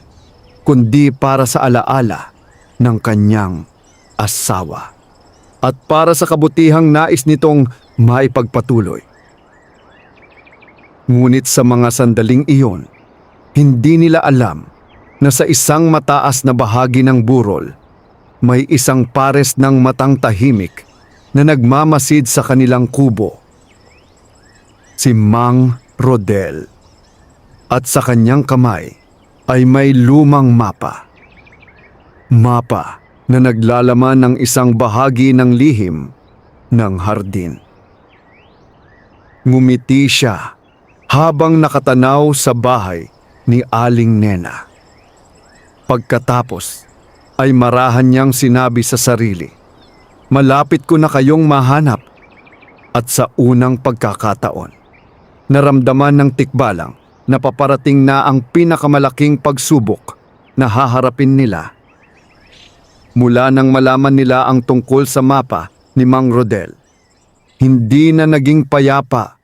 kundi para sa alaala ng kanyang asawa. At para sa kabutihang nais nitong maipagpatuloy. Ngunit sa mga sandaling iyon, hindi nila alam na sa isang mataas na bahagi ng burol, may isang pares ng matang tahimik na nagmamasid sa kanilang kubo. Si Mang Rodel. At sa kanyang kamay ay may lumang mapa. Mapa na naglalaman ng isang bahagi ng lihim ng hardin. Ngumiti siya habang nakatanaw sa bahay ni Aling Nena. Pagkatapos ay marahan niyang sinabi sa sarili, malapit ko na kayong mahanap. At sa unang pagkakataon, naramdaman ng tikbalang na paparating na ang pinakamalaking pagsubok na haharapin nila. Mula nang malaman nila ang tungkol sa mapa ni Mang Rodel, hindi na naging payapa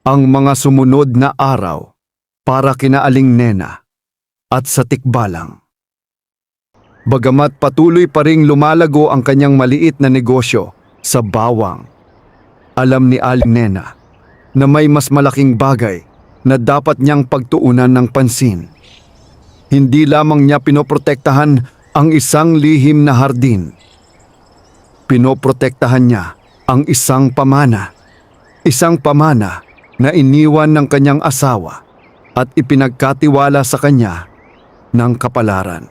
ang mga sumunod na araw para kina Aling Nena at sa tikbalang. Bagamat patuloy pa ring lumalago ang kanyang maliit na negosyo sa bawang, alam ni Aling Nena na may mas malaking bagay na dapat niyang pagtuunan ng pansin. Hindi lamang niya pinoprotektahan ang isang lihim na hardin. Pinoprotektahan niya ang isang pamana. Isang pamana na iniwan ng kanyang asawa at ipinagkatiwala sa kanya ng kapalaran.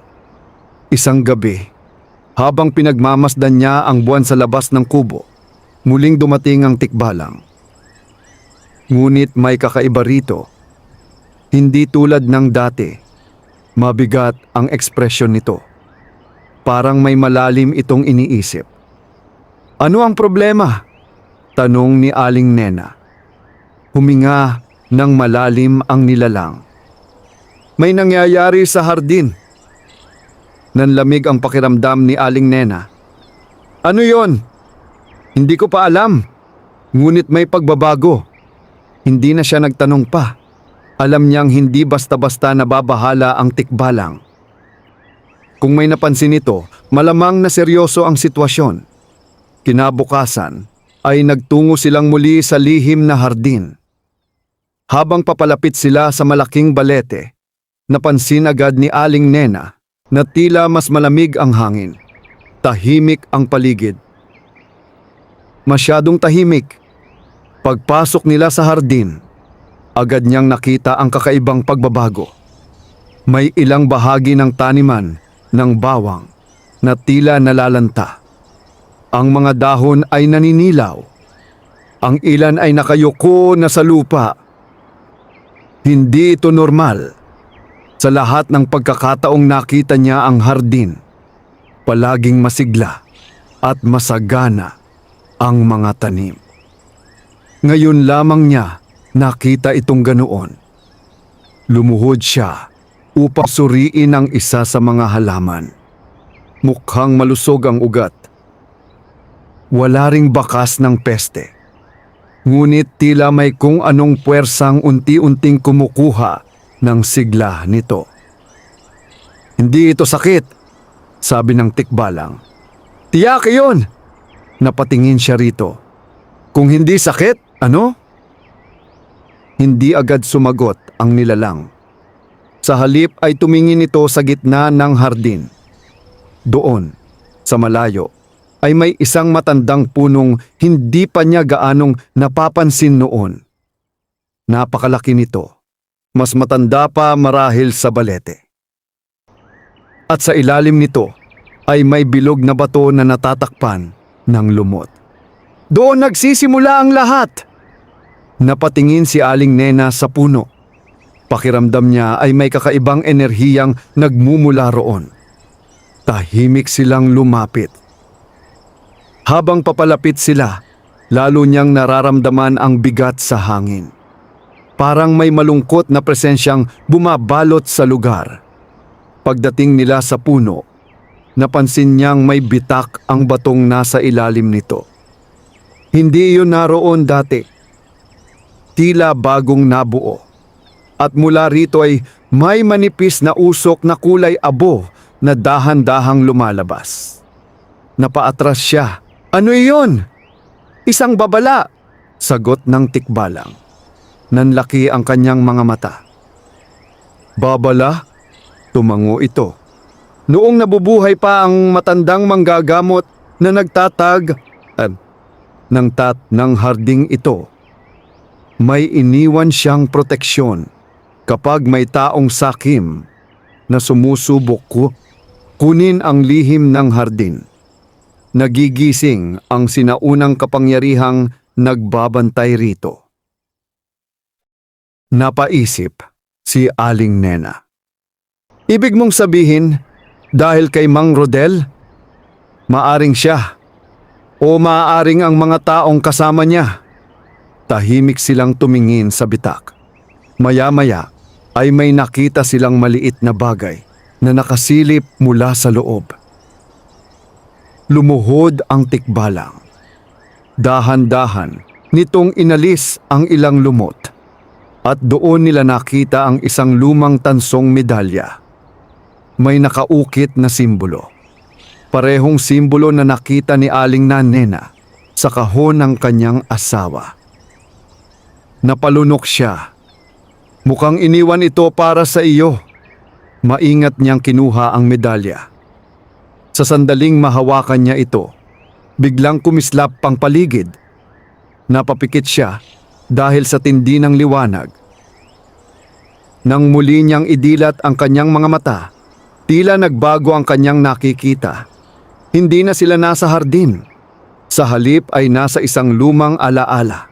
Isang gabi, habang pinagmamasdan niya ang buwan sa labas ng kubo, muling dumating ang tikbalang. Ngunit may kakaiba rito. Hindi tulad ng dati. Mabigat ang ekspresyon nito. Parang may malalim itong iniisip. Ano ang problema? Tanong ni Aling Nena. Huminga ng malalim ang nilalang. May nangyayari sa hardin. Nanlamig ang pakiramdam ni Aling Nena. Ano yon? Hindi ko pa alam. Ngunit may pagbabago. Hindi na siya nagtanong pa. Alam niyang hindi basta-basta nababahala ang tikbalang. Kung may napansin ito, malamang na seryoso ang sitwasyon. Kinabukasan ay nagtungo silang muli sa lihim na hardin. Habang papalapit sila sa malaking balete, napansin agad ni Aling Nena na tila mas malamig ang hangin. Tahimik ang paligid. Masyadong tahimik. Pagpasok nila sa hardin, agad niyang nakita ang kakaibang pagbabago. May ilang bahagi ng taniman ng bawang na tila nalalanta. Ang mga dahon ay naninilaw. Ang ilan ay nakayuko na sa lupa. Hindi ito normal. Sa lahat ng pagkakataong nakita niya ang hardin, palaging masigla at masagana ang mga tanim. Ngayon lamang niya nakita itong ganoon. Lumuhod siya upang suriin ang isa sa mga halaman. Mukhang malusog ang ugat. Wala ring bakas ng peste. Ngunit tila may kung anong puwersang unti-unting kumukuha ng sigla nito. Hindi ito sakit, sabi ng tikbalang. Tiyak iyon! Napatingin siya rito. Kung hindi sakit, ano? Hindi agad sumagot ang nilalang. Sa halip ay tumingin ito sa gitna ng hardin. Doon, sa malayo, ay may isang matandang punong hindi pa niya gaanong napapansin noon. Napakalaki nito. Mas matanda pa marahil sa balete. At sa ilalim nito ay may bilog na bato na natatakpan ng lumot. Doon nagsisimula ang lahat! Napatingin si Aling Nena sa puno. Pakiramdam niya ay may kakaibang enerhiyang nagmumula roon. Tahimik silang lumapit. Habang papalapit sila, lalo niyang nararamdaman ang bigat sa hangin. Parang may malungkot na presensyang bumabalot sa lugar. Pagdating nila sa puno, napansin niyang may bitak ang batong nasa ilalim nito. Hindi iyon naroon dati. Tila bagong nabuo. At mula rito ay may manipis na usok na kulay abo na dahan-dahang lumalabas. Napaatras siya. Ano iyon? Isang babala, sagot ng tikbalang. Nanlaki ang kanyang mga mata. Babala? Tumango ito. Noong nabubuhay pa ang matandang manggagamot na nagtatag ng harding ito, may iniwan siyang proteksyon kapag may taong sakim na sumusubok kunin ang lihim ng hardin. Nagigising ang sinaunang kapangyarihang nagbabantay rito. Napaisip si Aling Nena. Ibig mong sabihin, dahil kay Mang Rodel, maaring siya o maaaring ang mga taong kasama niya. Tahimik silang tumingin sa bitak. Maya-maya ay may nakita silang maliit na bagay na nakasilip mula sa loob. Lumuhod ang tikbalang. Dahan-dahan nitong inalis ang ilang lumot at doon nila nakita ang isang lumang tansong medalya. May nakaukit na simbolo. Parehong simbolo na nakita ni Aling Nena sa kahon ng kanyang asawa. Napalunok siya. Mukhang iniwan ito para sa iyo. Maingat niyang kinuha ang medalya. Sa sandaling mahawakan niya ito, biglang kumislap ang paligid. Napapikit siya dahil sa tindi ng liwanag. Nang muli niyang idilat ang kanyang mga mata, tila nagbago ang kanyang nakikita. Hindi na sila nasa hardin. Sa halip ay nasa isang lumang alaala.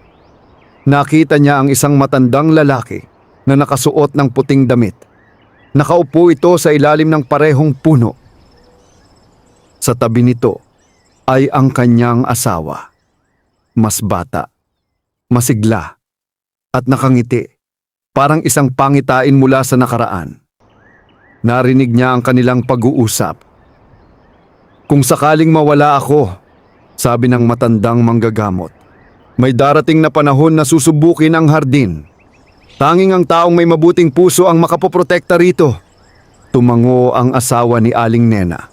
Nakita niya ang isang matandang lalaki na nakasuot ng puting damit. Nakaupo ito sa ilalim ng parehong puno. Sa tabi nito ay ang kanyang asawa. Mas bata, masigla, at nakangiti. Parang isang pangitain mula sa nakaraan. Narinig niya ang kanilang pag-uusap. Kung sakaling mawala ako, sabi ng matandang manggagamot, may darating na panahon na susubukin ang hardin. Tanging ang taong may mabuting puso ang makapoprotekta rito. Tumango ang asawa ni Aling Nena.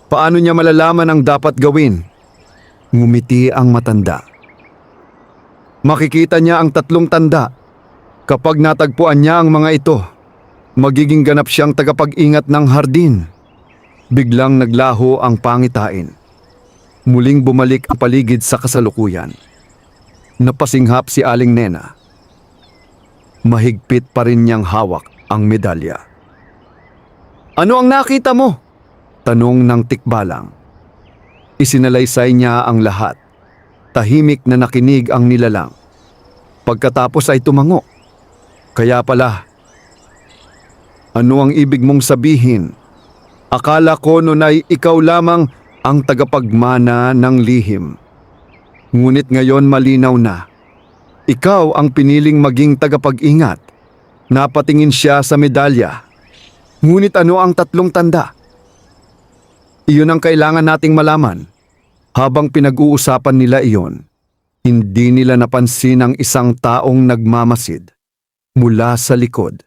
Paano niya malalaman ang dapat gawin? Ngumiti ang matanda. Makikita niya ang tatlong tanda. Kapag natagpuan niya ang mga ito, magiging ganap siyang tagapag-ingat ng hardin. Biglang naglaho ang pangitain. Muling bumalik ang paligid sa kasalukuyan. Napasinghap si Aling Nena. Mahigpit pa rin niyang hawak ang medalya. "Ano ang nakita mo?" tanong ng tikbalang. Isinalaysay niya ang lahat. Tahimik na nakinig ang nilalang. Pagkatapos ay tumango. "Kaya pala, ano ang ibig mong sabihin? Akala ko noon ay ikaw lamang ang tagapagmana ng lihim. Ngunit ngayon malinaw na. Ikaw ang piniling maging tagapag-ingat." Napatingin siya sa medalya. "Ngunit ano ang tatlong tanda?" "Iyon ang kailangan nating malaman." Habang pinag-uusapan nila iyon, hindi nila napansin ang isang taong nagmamasid mula sa likod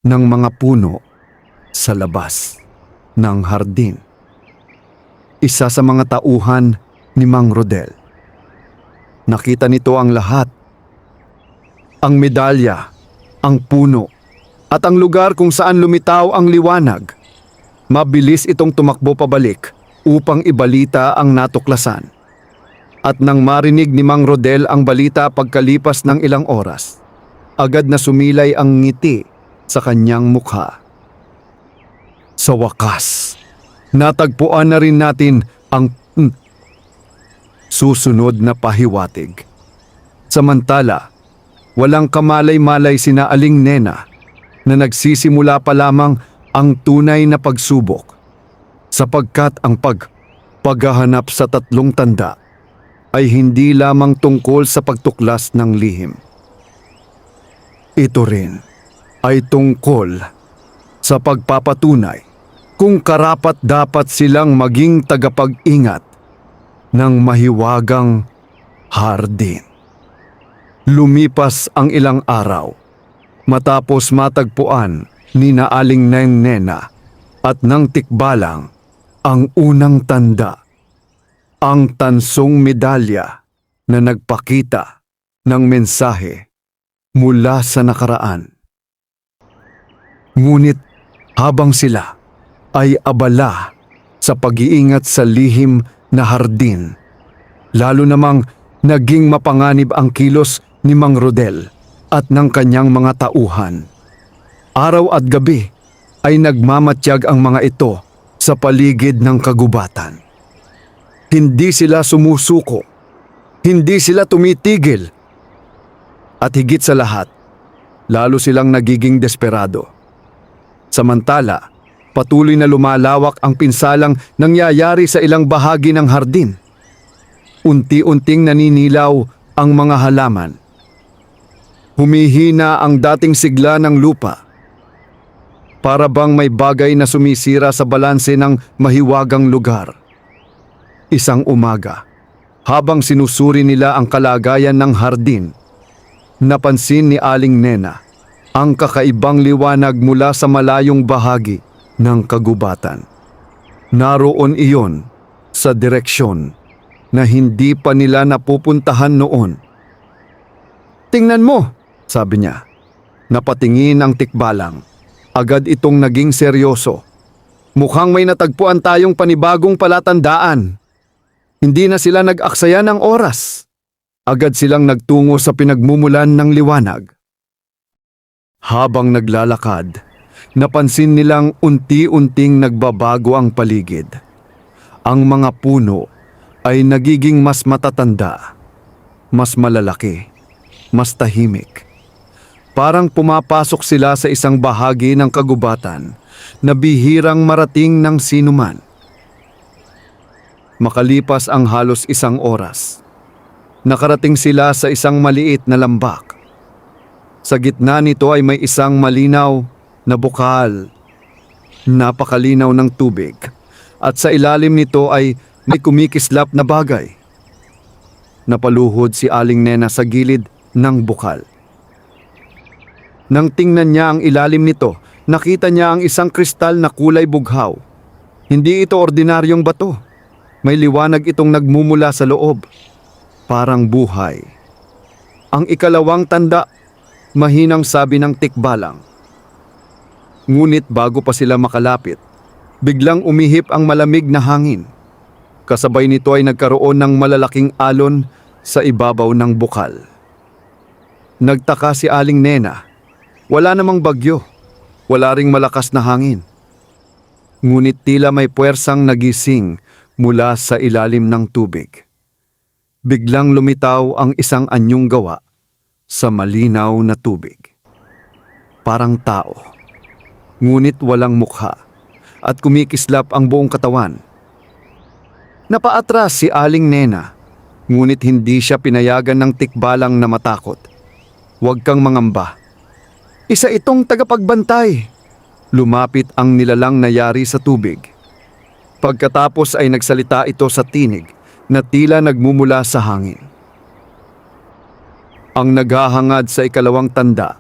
ng mga puno sa labas ng hardin. Isa sa mga tauhan ni Mang Rodel. Nakita nito ang lahat. Ang medalya, ang puno, at ang lugar kung saan lumitaw ang liwanag. Mabilis itong tumakbo pabalik upang ibalita ang natuklasan. At nang marinig ni Mang Rodel ang balita pagkalipas ng ilang oras, agad na sumilay ang ngiti sa kanyang mukha. Sa wakas, natagpuan na rin natin ang susunod na pahiwatig. Samantala, walang kamalay-malay sina Aling Nena na nagsisimula pa lamang ang tunay na pagsubok, sapagkat ang paghahanap sa tatlong tanda ay hindi lamang tungkol sa pagtuklas ng lihim. Ito rin ay tungkol sa pagpapatunay kung karapat-dapat silang maging tagapag-ingat ng mahiwagang hardin. Lumipas ang ilang araw matapos matagpuan ni na Aling Nena at ng tikbalang ang unang tanda, ang tansong medalya na nagpakita ng mensahe mula sa nakaraan. Ngunit habang sila ay abala sa pag-iingat sa lihim na hardin, lalo namang naging mapanganib ang kilos ni Mang Rodel at ng kanyang mga tauhan. Araw at gabi ay nagmamatyag ang mga ito sa paligid ng kagubatan. Hindi sila sumusuko, hindi sila tumitigil, at higit sa lahat, lalo silang nagiging desperado. Samantala, patuloy na lumalawak ang pinsalang nangyayari sa ilang bahagi ng hardin. Unti-unting naninilaw ang mga halaman. Humihina ang dating sigla ng lupa. Para bang may bagay na sumisira sa balanse ng mahiwagang lugar. Isang umaga, habang sinusuri nila ang kalagayan ng hardin, napansin ni Aling Nena ang kakaibang liwanag mula sa malayong bahagi ng kagubatan. Naroon iyon sa direksyon na hindi pa nila napupuntahan noon. "Tingnan mo," sabi niya. Napatingin ang tikbalang. Agad itong naging seryoso. "Mukhang may natagpuan tayong panibagong palatandaan." Hindi na sila nag-aksaya ng oras. Agad silang nagtungo sa pinagmumulan ng liwanag. Habang naglalakad, napansin nilang unti-unting nagbabago ang paligid. Ang mga puno ay nagiging mas matatanda, mas malalaki, mas tahimik. Parang pumapasok sila sa isang bahagi ng kagubatan na bihirang marating ng sinuman. Makalipas ang halos isang oras, nakarating sila sa isang maliit na lambak. Sa gitna nito ay may isang malinaw na bukal. Napakalinaw ng tubig at sa ilalim nito ay may kumikislap na bagay. Napaluhod si Aling Nena sa gilid ng bukal. Nang tingnan niya ang ilalim nito, nakita niya ang isang kristal na kulay bughaw. Hindi ito ordinaryong bato. May liwanag itong nagmumula sa loob. Parang buhay. Ang ikalawang tanda, Mahinang sabi ng tikbalang. Ngunit bago pa sila makalapit, biglang umihip ang malamig na hangin. Kasabay nito ay nagkaroon ng malalaking alon sa ibabaw ng bukal. Nagtaka si Aling Nena. Wala namang bagyo. Wala ring malakas na hangin. Ngunit tila may puwersang nagising mula sa ilalim ng tubig. Biglang lumitaw ang isang anyong gawa sa malinaw na tubig. Parang tao. Ngunit walang mukha at kumikislap ang buong katawan. Napaatras si Aling Nena, ngunit hindi siya pinayagan ng tikbalang na matakot. Huwag kang mangamba. Isa itong tagapagbantay. Lumapit ang nilalang na yari sa tubig. Pagkatapos ay nagsalita ito sa tinig na tila nagmumula sa hangin. Ang naghahangad sa ikalawang tanda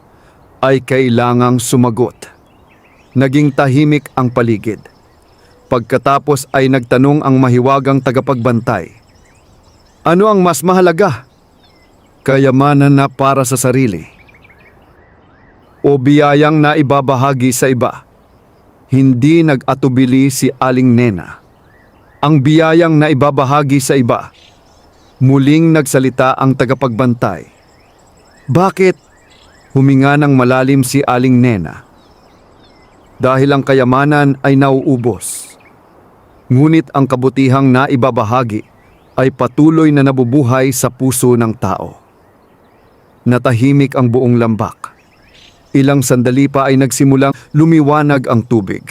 ay kailangang sumagot. Naging tahimik ang paligid. Pagkatapos ay nagtanong ang mahiwagang tagapagbantay. Ano ang mas mahalaga? Kayamanan na para sa sarili o biyayang naibabahagi sa iba? Hindi nag-atubili si Aling Nena. Ang biyayang naibabahagi sa iba. Muling nagsalita ang tagapagbantay. Bakit? Huminga ng malalim si Aling Nena. Dahil ang kayamanan ay nauubos. Ngunit ang kabutihang naibabahagi ay patuloy na nabubuhay sa puso ng tao. Natahimik ang buong lambak. Ilang sandali pa ay nagsimulang lumiwanag ang tubig.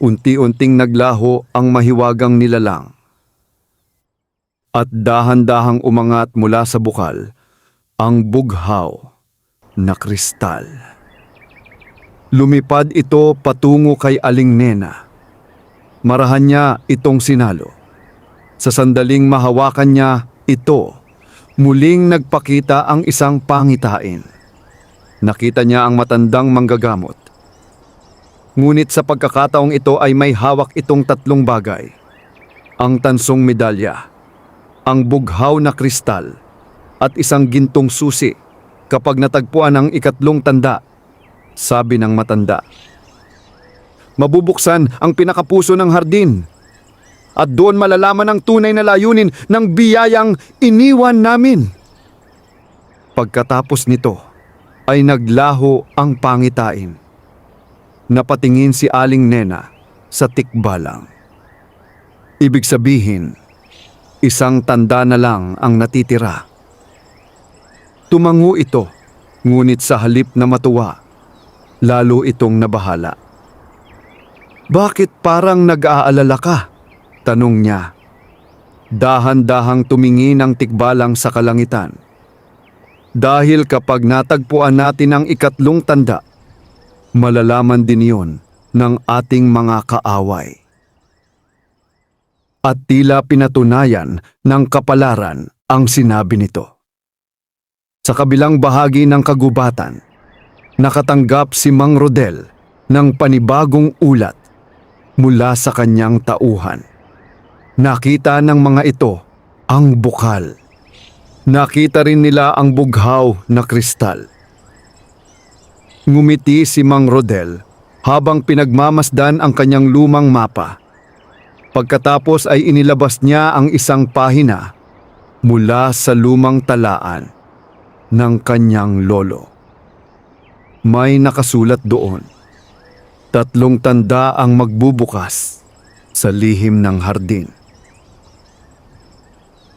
Unti-unting naglaho ang mahiwagang nilalang. At dahan-dahang umangat mula sa bukal ang bughaw na kristal. Lumipad ito patungo kay Aling Nena. Marahan niya itong sinalo. Sa sandaling mahawakan niya ito, muling nagpakita ang isang pangitain. Nakita niya ang matandang manggagamot. Ngunit sa pagkakataong ito ay may hawak itong tatlong bagay. Ang tansong medalya, ang bughaw na kristal, at isang gintong susi kapag natagpuan ang ikatlong tanda. Sabi ng matanda. Mabubuksan ang pinakapuso ng hardin at doon malalaman ang tunay na layunin ng biyayang iniwan namin. Pagkatapos nito ay naglaho ang pangitain. Napatingin si Aling Nena sa tikbalang. Ibig sabihin, isang tanda na lang ang natitira. Tumango ito, ngunit sa halip na matuwa, lalo itong nabahala. Bakit parang nag-aalala ka? Tanong niya. Dahan-dahang tumingin ang tikbalang sa kalangitan. Dahil kapag natagpuan natin ang ikatlong tanda, malalaman din iyon ng ating mga kaaway. At tila pinatunayan ng kapalaran ang sinabi nito. Sa kabilang bahagi ng kagubatan, nakatanggap si Mang Rodel ng panibagong ulat mula sa kanyang tauhan. Nakita ng mga ito ang bukal. Nakita rin nila ang bughaw na kristal. Ngumiti si Mang Rodel habang pinagmamasdan ang kanyang lumang mapa. Pagkatapos ay inilabas niya ang isang pahina mula sa lumang talaan ng kanyang lolo. May nakasulat doon. 3 tanda ang magbubukas sa lihim ng hardin.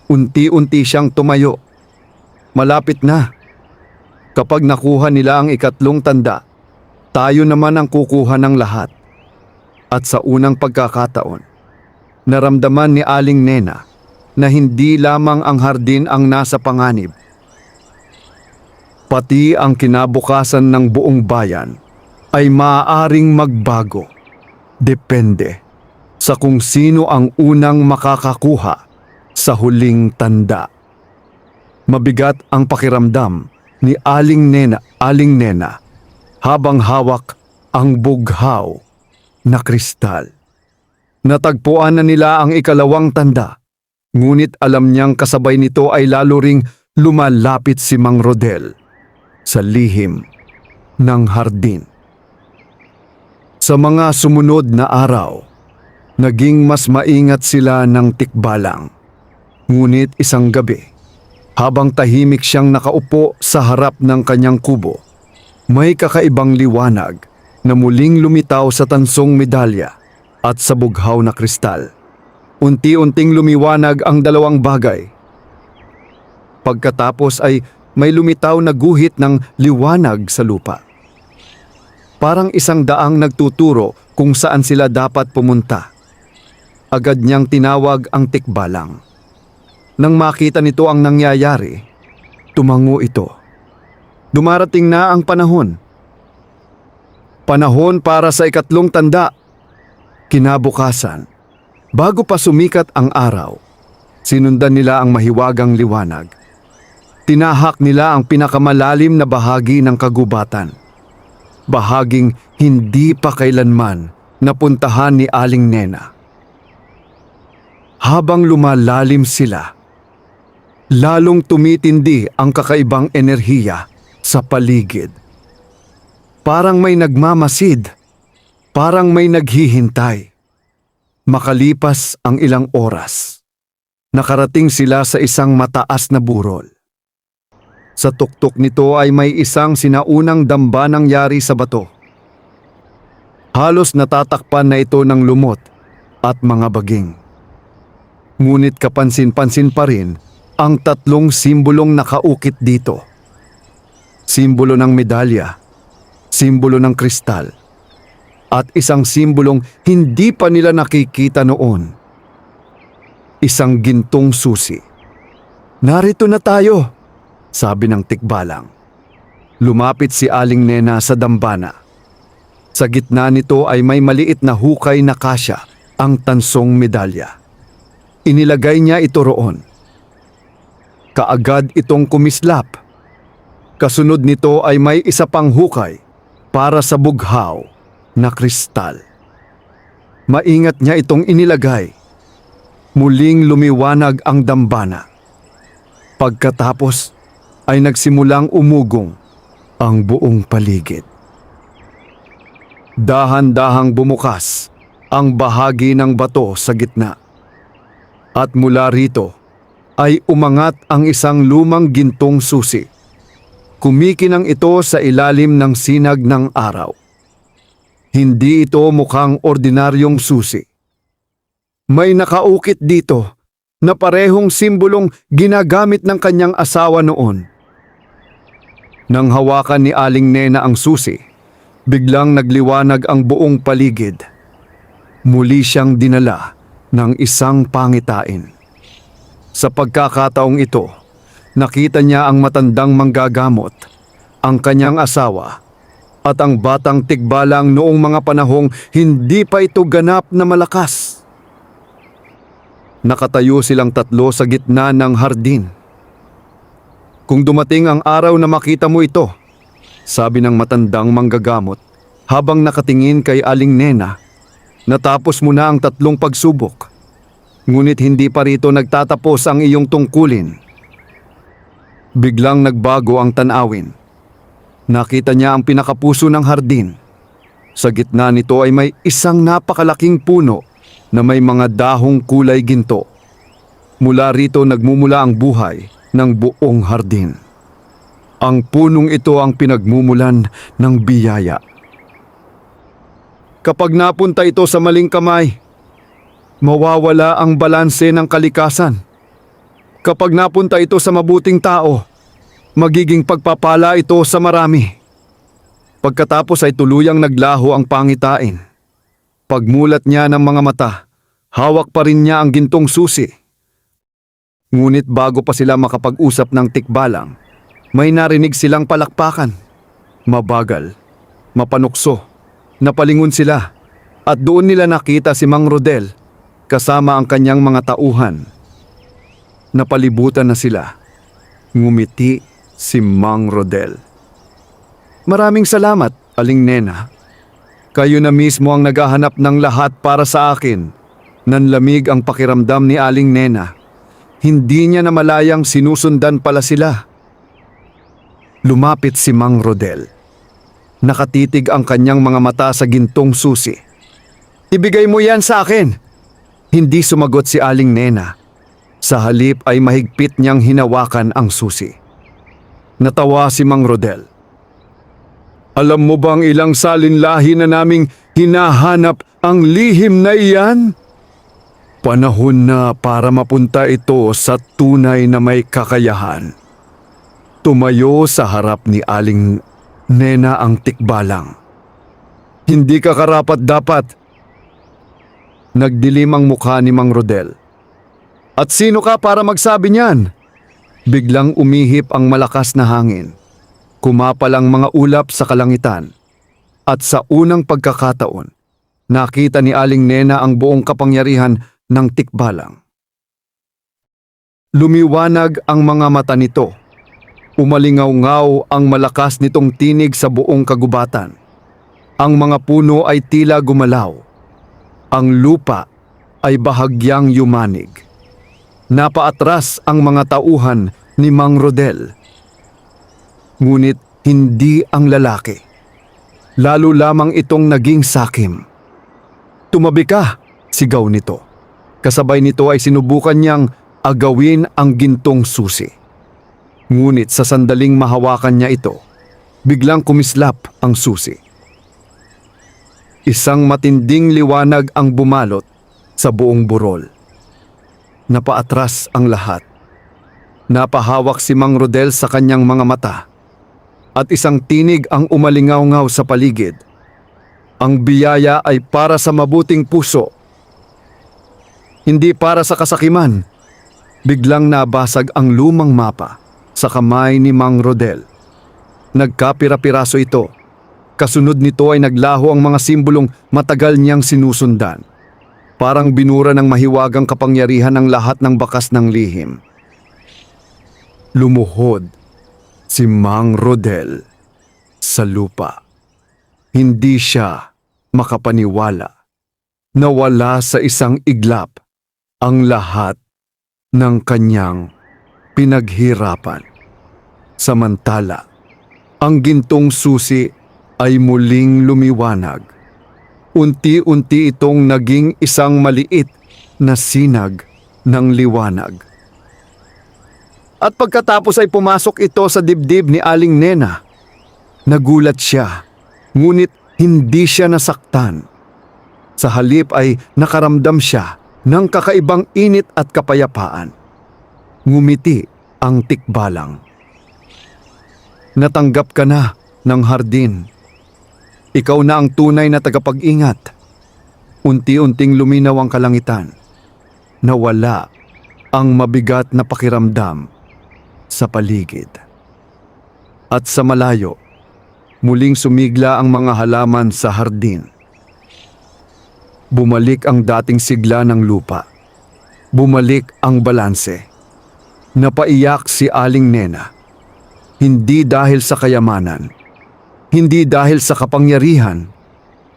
Unti-unti siyang tumayo. Malapit na. Kapag nakuha nila ang ikatlong tanda, tayo naman ang kukuha ng lahat. At sa unang pagkakataon, naramdaman ni Aling Nena na hindi lamang ang hardin ang nasa panganib. Pati ang kinabukasan ng buong bayan ay maaaring magbago. Depende sa kung sino ang unang makakakuha sa huling tanda. Mabigat ang pakiramdam ni Aling Nena habang hawak ang bughaw na kristal. Natagpuan na nila ang ikalawang tanda, ngunit alam niyang kasabay nito ay lalo ring lumalapit si Mang Rodel. sa lihim ng hardin. Sa mga sumunod na araw, naging mas maingat sila ng tikbalang. Ngunit isang gabi, habang tahimik siyang nakaupo sa harap ng kanyang kubo, may kakaibang liwanag na muling lumitaw sa tansong medalya at sa bughaw na kristal. Unti-unting lumiwanag ang dalawang bagay. Pagkatapos ay may lumitaw na guhit ng liwanag sa lupa. Parang isang daang nagtuturo kung saan sila dapat pumunta. Agad niyang tinawag ang tikbalang. Nang makita nito ang nangyayari, tumango ito. Dumarating na ang panahon. Panahon para sa ikatlong tanda. Kinabukasan, bago pa sumikat ang araw, sinundan nila ang mahiwagang liwanag. Tinahak nila ang pinakamalalim na bahagi ng kagubatan. Bahaging hindi pa kailanman napuntahan ni Aling Nena. Habang lumalalim sila, lalong tumitindi ang kakaibang enerhiya sa paligid. Parang may nagmamasid, parang may naghihintay. Makalipas ang ilang oras, nakarating sila sa isang mataas na burol. Sa tuktok nito ay may isang sinaunang damba ng yari sa bato. Halos natatakpan na ito ng lumot at mga baging. Ngunit kapansin-pansin pa rin ang tatlong simbolong nakaukit dito. Simbolo ng medalya, simbolo ng kristal, at isang simbolong hindi pa nila nakikita noon. Isang gintong susi. "Narito na tayo," sabi ng tikbalang. Lumapit si Aling Nena sa dambana. Sa gitna nito ay may maliit na hukay na kasya ang tansong medalya. Inilagay niya ito roon. Kaagad itong kumislap. Kasunod nito ay may isa pang hukay para sa bughaw na kristal. Maingat niya itong inilagay. Muling lumiwanag ang dambana. Pagkatapos ay nagsimulang umugong ang buong paligid. Dahan-dahang bumukas ang bahagi ng bato sa gitna. At mula rito ay umangat ang isang lumang gintong susi. Kumikinang ito sa ilalim ng sinag ng araw. Hindi ito mukhang ordinaryong susi. May nakaukit dito na parehong simbolong ginagamit ng kanyang asawa noon. Nang hawakan ni Aling Nena ang susi, biglang nagliwanag ang buong paligid. Muli siyang dinala ng isang pangitain. Sa pagkakataong ito, nakita niya ang matandang manggagamot, ang kanyang asawa, at ang batang tikbalang noong mga panahong hindi pa ito ganap na malakas. Nakatayo silang tatlo sa gitna ng hardin. "Kung dumating ang araw na makita mo ito," sabi ng matandang manggagamot habang nakatingin kay Aling Nena, "natapos mo na ang 3 pagsubok. Ngunit hindi pa rito nagtatapos ang iyong tungkulin." Biglang nagbago ang tanawin. Nakita niya ang pinakapuso ng hardin. Sa gitna nito ay may isang napakalaking puno na may mga dahong kulay ginto. Mula rito nagmumula ang buhay ng buong hardin. Ang punong ito ang pinagmumulan ng biyaya. Kapag napunta ito sa maling kamay, mawawala ang balanse ng kalikasan. Kapag napunta ito sa mabuting tao, magiging pagpapala ito sa marami. Pagkatapos ay tuluyang naglaho ang pangitain. Pagmulat niya ng mga mata, hawak pa rin niya ang gintong susi. Ngunit bago pa sila makapag-usap ng tikbalang, may narinig silang palakpakan. Mabagal, mapanukso, napalingon sila at doon nila nakita si Mang Rodel kasama ang kanyang mga tauhan. Napalibutan na sila. Ngumiti si Mang Rodel. "Maraming salamat, Aling Nena. Kayo na mismo ang naghahanap ng lahat para sa akin." Nanlamig ang pakiramdam ni Aling Nena. Hindi niya namalayang sinusundan pala sila. lumapit si Mang Rodel. Nakatitig ang kanyang mga mata sa gintong susi. "Ibigay mo yan sa akin!" Hindi sumagot si Aling Nena. Sa halip ay mahigpit niyang hinawakan ang susi. Natawa si Mang Rodel. "Alam mo bang ilang salinlahi na naming hinahanap ang lihim na iyan? Panahon na para mapunta ito sa tunay na may kakayahan." Tumayo sa harap ni Aling Nena ang tikbalang. "Hindi ka karapat-dapat." Nagdilim ang mukha ni Mang Rodel. "At sino ka para magsabi niyan?" Biglang umihip ang malakas na hangin. Kumapal ang mga ulap sa kalangitan. At sa unang pagkakataon, nakita ni Aling Nena ang buong kapangyarihan ng tikbalang. Lumiwanag ang mga mata nito. Umalingaw-ngaw ang malakas nitong tinig sa buong kagubatan. Ang mga puno ay tila gumalaw. Ang lupa ay bahagyang yumanig. Napaatras ang mga tauhan ni Mang Rodel. Ngunit hindi ang lalaki. Lalo lamang itong naging sakim. "Tumabi ka!" sigaw nito. Kasabay nito ay sinubukan niyang agawin ang gintong susi. Ngunit sa sandaling mahawakan niya ito, biglang kumislap ang susi. Isang matinding liwanag ang bumalot sa buong burol. Napaatras ang lahat. Napahawak si Mang Rodel sa kanyang mga mata. At isang tinig ang umalingaw-ngaw sa paligid. Ang biyaya ay para sa mabuting puso. Hindi para sa kasakiman. Biglang nabasag ang lumang mapa sa kamay ni Mang Rodel. Nagkapira-piraso ito. Kasunod nito ay naglaho ang mga simbolong matagal niyang sinusundan. Parang binura ng mahiwagang kapangyarihan ang lahat ng bakas ng lihim. Lumuhod si Mang Rodel sa lupa. Hindi siya makapaniwala. Nawala sa isang iglap ang lahat ng kanyang pinaghirapan. Samantala, ang gintong susi ay muling lumiwanag. Unti-unti itong naging isang maliit na sinag ng liwanag. At pagkatapos ay pumasok ito sa dibdib ni Aling Nena. Nagulat siya, ngunit hindi siya nasaktan. Sa halip ay nakaramdam siya ng kakaibang init at kapayapaan. Ngumiti ang tikbalang. "Natanggap ka na ng hardin. Ikaw na ang tunay na tagapag-ingat." Unti-unting luminaw ang kalangitan. Nawala ang mabigat na pakiramdam sa paligid. At sa malayo, muling sumigla ang mga halaman sa hardin. Bumalik ang dating sigla ng lupa. Bumalik ang balanse. Napaiyak si Aling Nena. Hindi dahil sa kayamanan, hindi dahil sa kapangyarihan,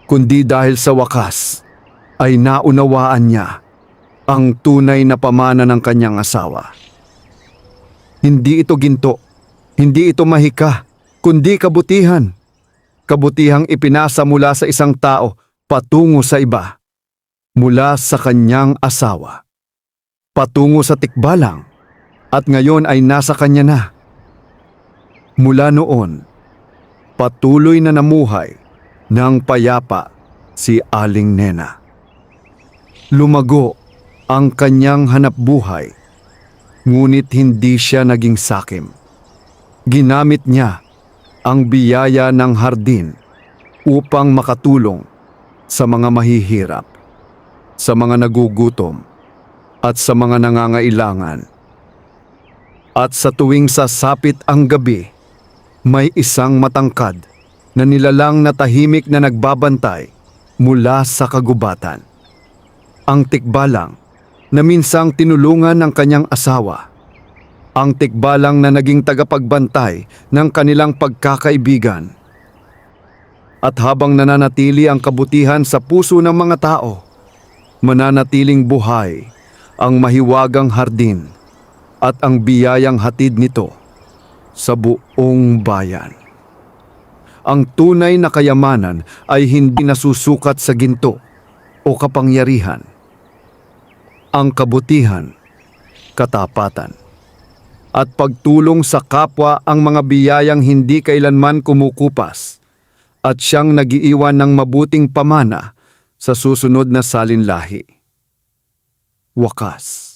kundi dahil sa wakas ay naunawaan niya ang tunay na pamana ng kanyang asawa. Hindi ito ginto, hindi ito mahika, kundi kabutihan. Kabutihang ipinasa mula sa isang tao patungo sa iba, mula sa kanyang asawa, patungo sa tikbalang, at ngayon ay nasa kanya na. Mula noon, patuloy na namuhay ng payapa si Aling Nena. Lumago ang kanyang hanapbuhay, ngunit hindi siya naging sakim. Ginamit niya ang biyaya ng hardin upang makatulong sa mga mahihirap, sa mga nagugutom, at sa mga nangangailangan. At sa tuwing sasapit ang gabi, may isang matangkad na nilalang na tahimik na nagbabantay mula sa kagubatan. Ang tikbalang na minsang tinulungan ng kanyang asawa. Ang tikbalang na naging tagapagbantay ng kanilang pagkakaibigan. At habang nananatili ang kabutihan sa puso ng mga tao, mananatiling buhay ang mahiwagang hardin at ang biyayang hatid nito sa buong bayan. Ang tunay na kayamanan ay hindi nasusukat sa ginto o kapangyarihan. Ang kabutihan, katapatan, at pagtulong sa kapwa ang mga biyayang hindi kailanman kumukupas at siyang nagiiwan ng mabuting pamana sa susunod na salinlahi. Wakas.